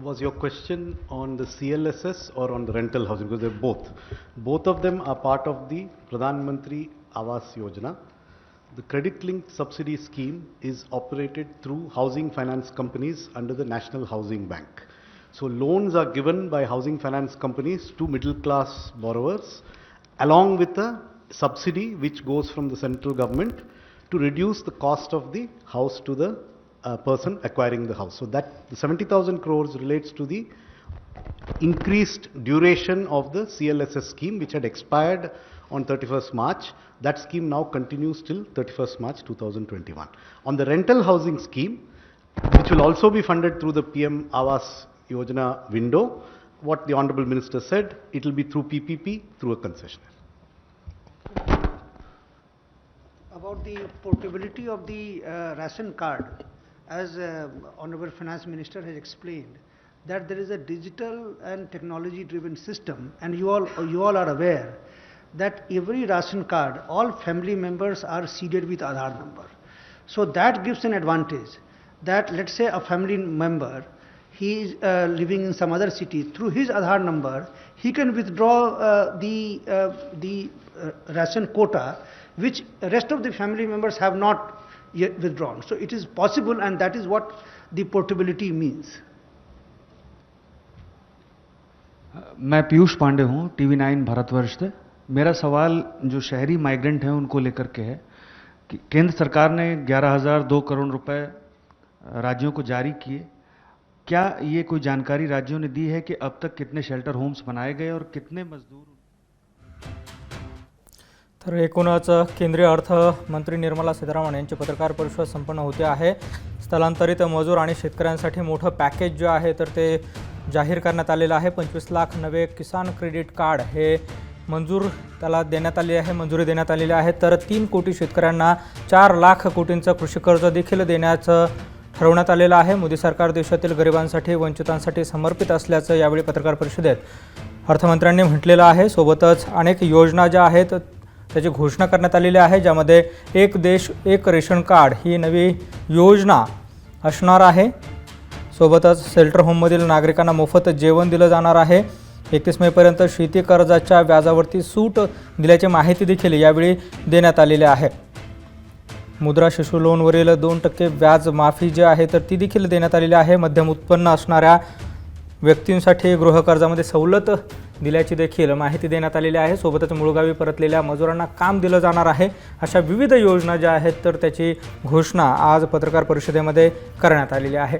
Was your question on the CLSS or on the rental housing? Because they're both. Both of them are part of the Pradhan Mantri Awas Yojana. The credit-linked subsidy scheme is operated through housing finance companies under the National Housing Bank. So loans are given by housing finance companies to middle-class borrowers along with a subsidy which goes from the central government to reduce the cost of the house to the person acquiring the house. So that the 70,000 crores relates to the increased duration of the CLSS scheme which had expired on 31st March. That scheme now continues till 31st March 2021. On the rental housing scheme, which will also be funded through the PM Awas Yojana window, what the Honorable Minister said, it will be through PPP, through a concessionaire. About the portability of the ration card, as Honorable Finance Minister has explained, that there is a digital and technology-driven system, and you all are aware that every ration card, all family members are seeded with Aadhaar number. So that gives an advantage that, let's say, a family member, he is living in some other city, through his Aadhaar number, he can withdraw the ration quota, which rest of the family members have not yet withdrawn. So it is possible, and that is what the portability means. मैं पीयूष पांडे हूँ, TV9 Bharatvarsh से। मेरा सवाल जो शहरी migrant हैं उनको लेकर के है कि केंद्र सरकार ने 11,002 करोड़ रुपए राज्यों को जारी किए। क्या ये कोई जानकारी राज्यों ने दी है कि अब तक कितने शेल्टर होम्स बनाए गए और कितने मजदूर? तर एकूणच केंद्रीय अर्थमंत्री निर्मला सीतारामन यांची पत्रकार परिषद संपन्न होते आहे। स्थलांतरित मजूर आणि शेतकऱ्यांसाठी मोठं पॅकेज जे आहे तर ते जाहीर करण्यात आलेलं आहे। 25 लाख नवे किसान क्रेडिट कार्ड हे त्याला देण्यात आले आहे, मंजुरी देण्यात आलेली आहे। तर 3 कोटी शेतकऱ्यांना 4 लाख कोटींचं कृषी कर्ज देखील देण्याचं ठरवण्यात आलेलं आहे। मोदी सरकार देशातील गरिबांसाठी, वंचितांसाठी समर्पित असल्याचं यावेळी पत्रकार परिषदेत अर्थमंत्र्यांनी म्हटलेलं आहे। सोबतच अनेक योजना ज्या आहेत त्याची घोषणा करण्यात आलेली आहे, ज्यामध्ये एक देश एक रेशन कार्ड ही नवी योजना असणार आहे। सोबतच शेल्टर होममधील नागरिकांना मोफत जेवण दिलं जाणार आहे। 31 मेपर्यंत शेती कर्जाच्या व्याजावरती सूट दिल्याची माहिती देखील यावेळी देण्यात आलेली आहे। मुद्रा शिशु लोनवरील 2% व्याज माफी जी आहे तर ती देखील देण्यात आलेली आहे। मध्यम उत्पन्न असणाऱ्या व्यक्तींसाठी गृहकर्जामध्ये सवलत दिल्याची देखील माहिती देण्यात आलेली आहे। सोबतच मूळगावी परतलेल्या मजुरांना काम दिलं जाणार आहे। अशा विविध योजना ज्या आहेत तर त्याची घोषणा आज पत्रकार परिषदेमध्ये करण्यात आलेली आहे।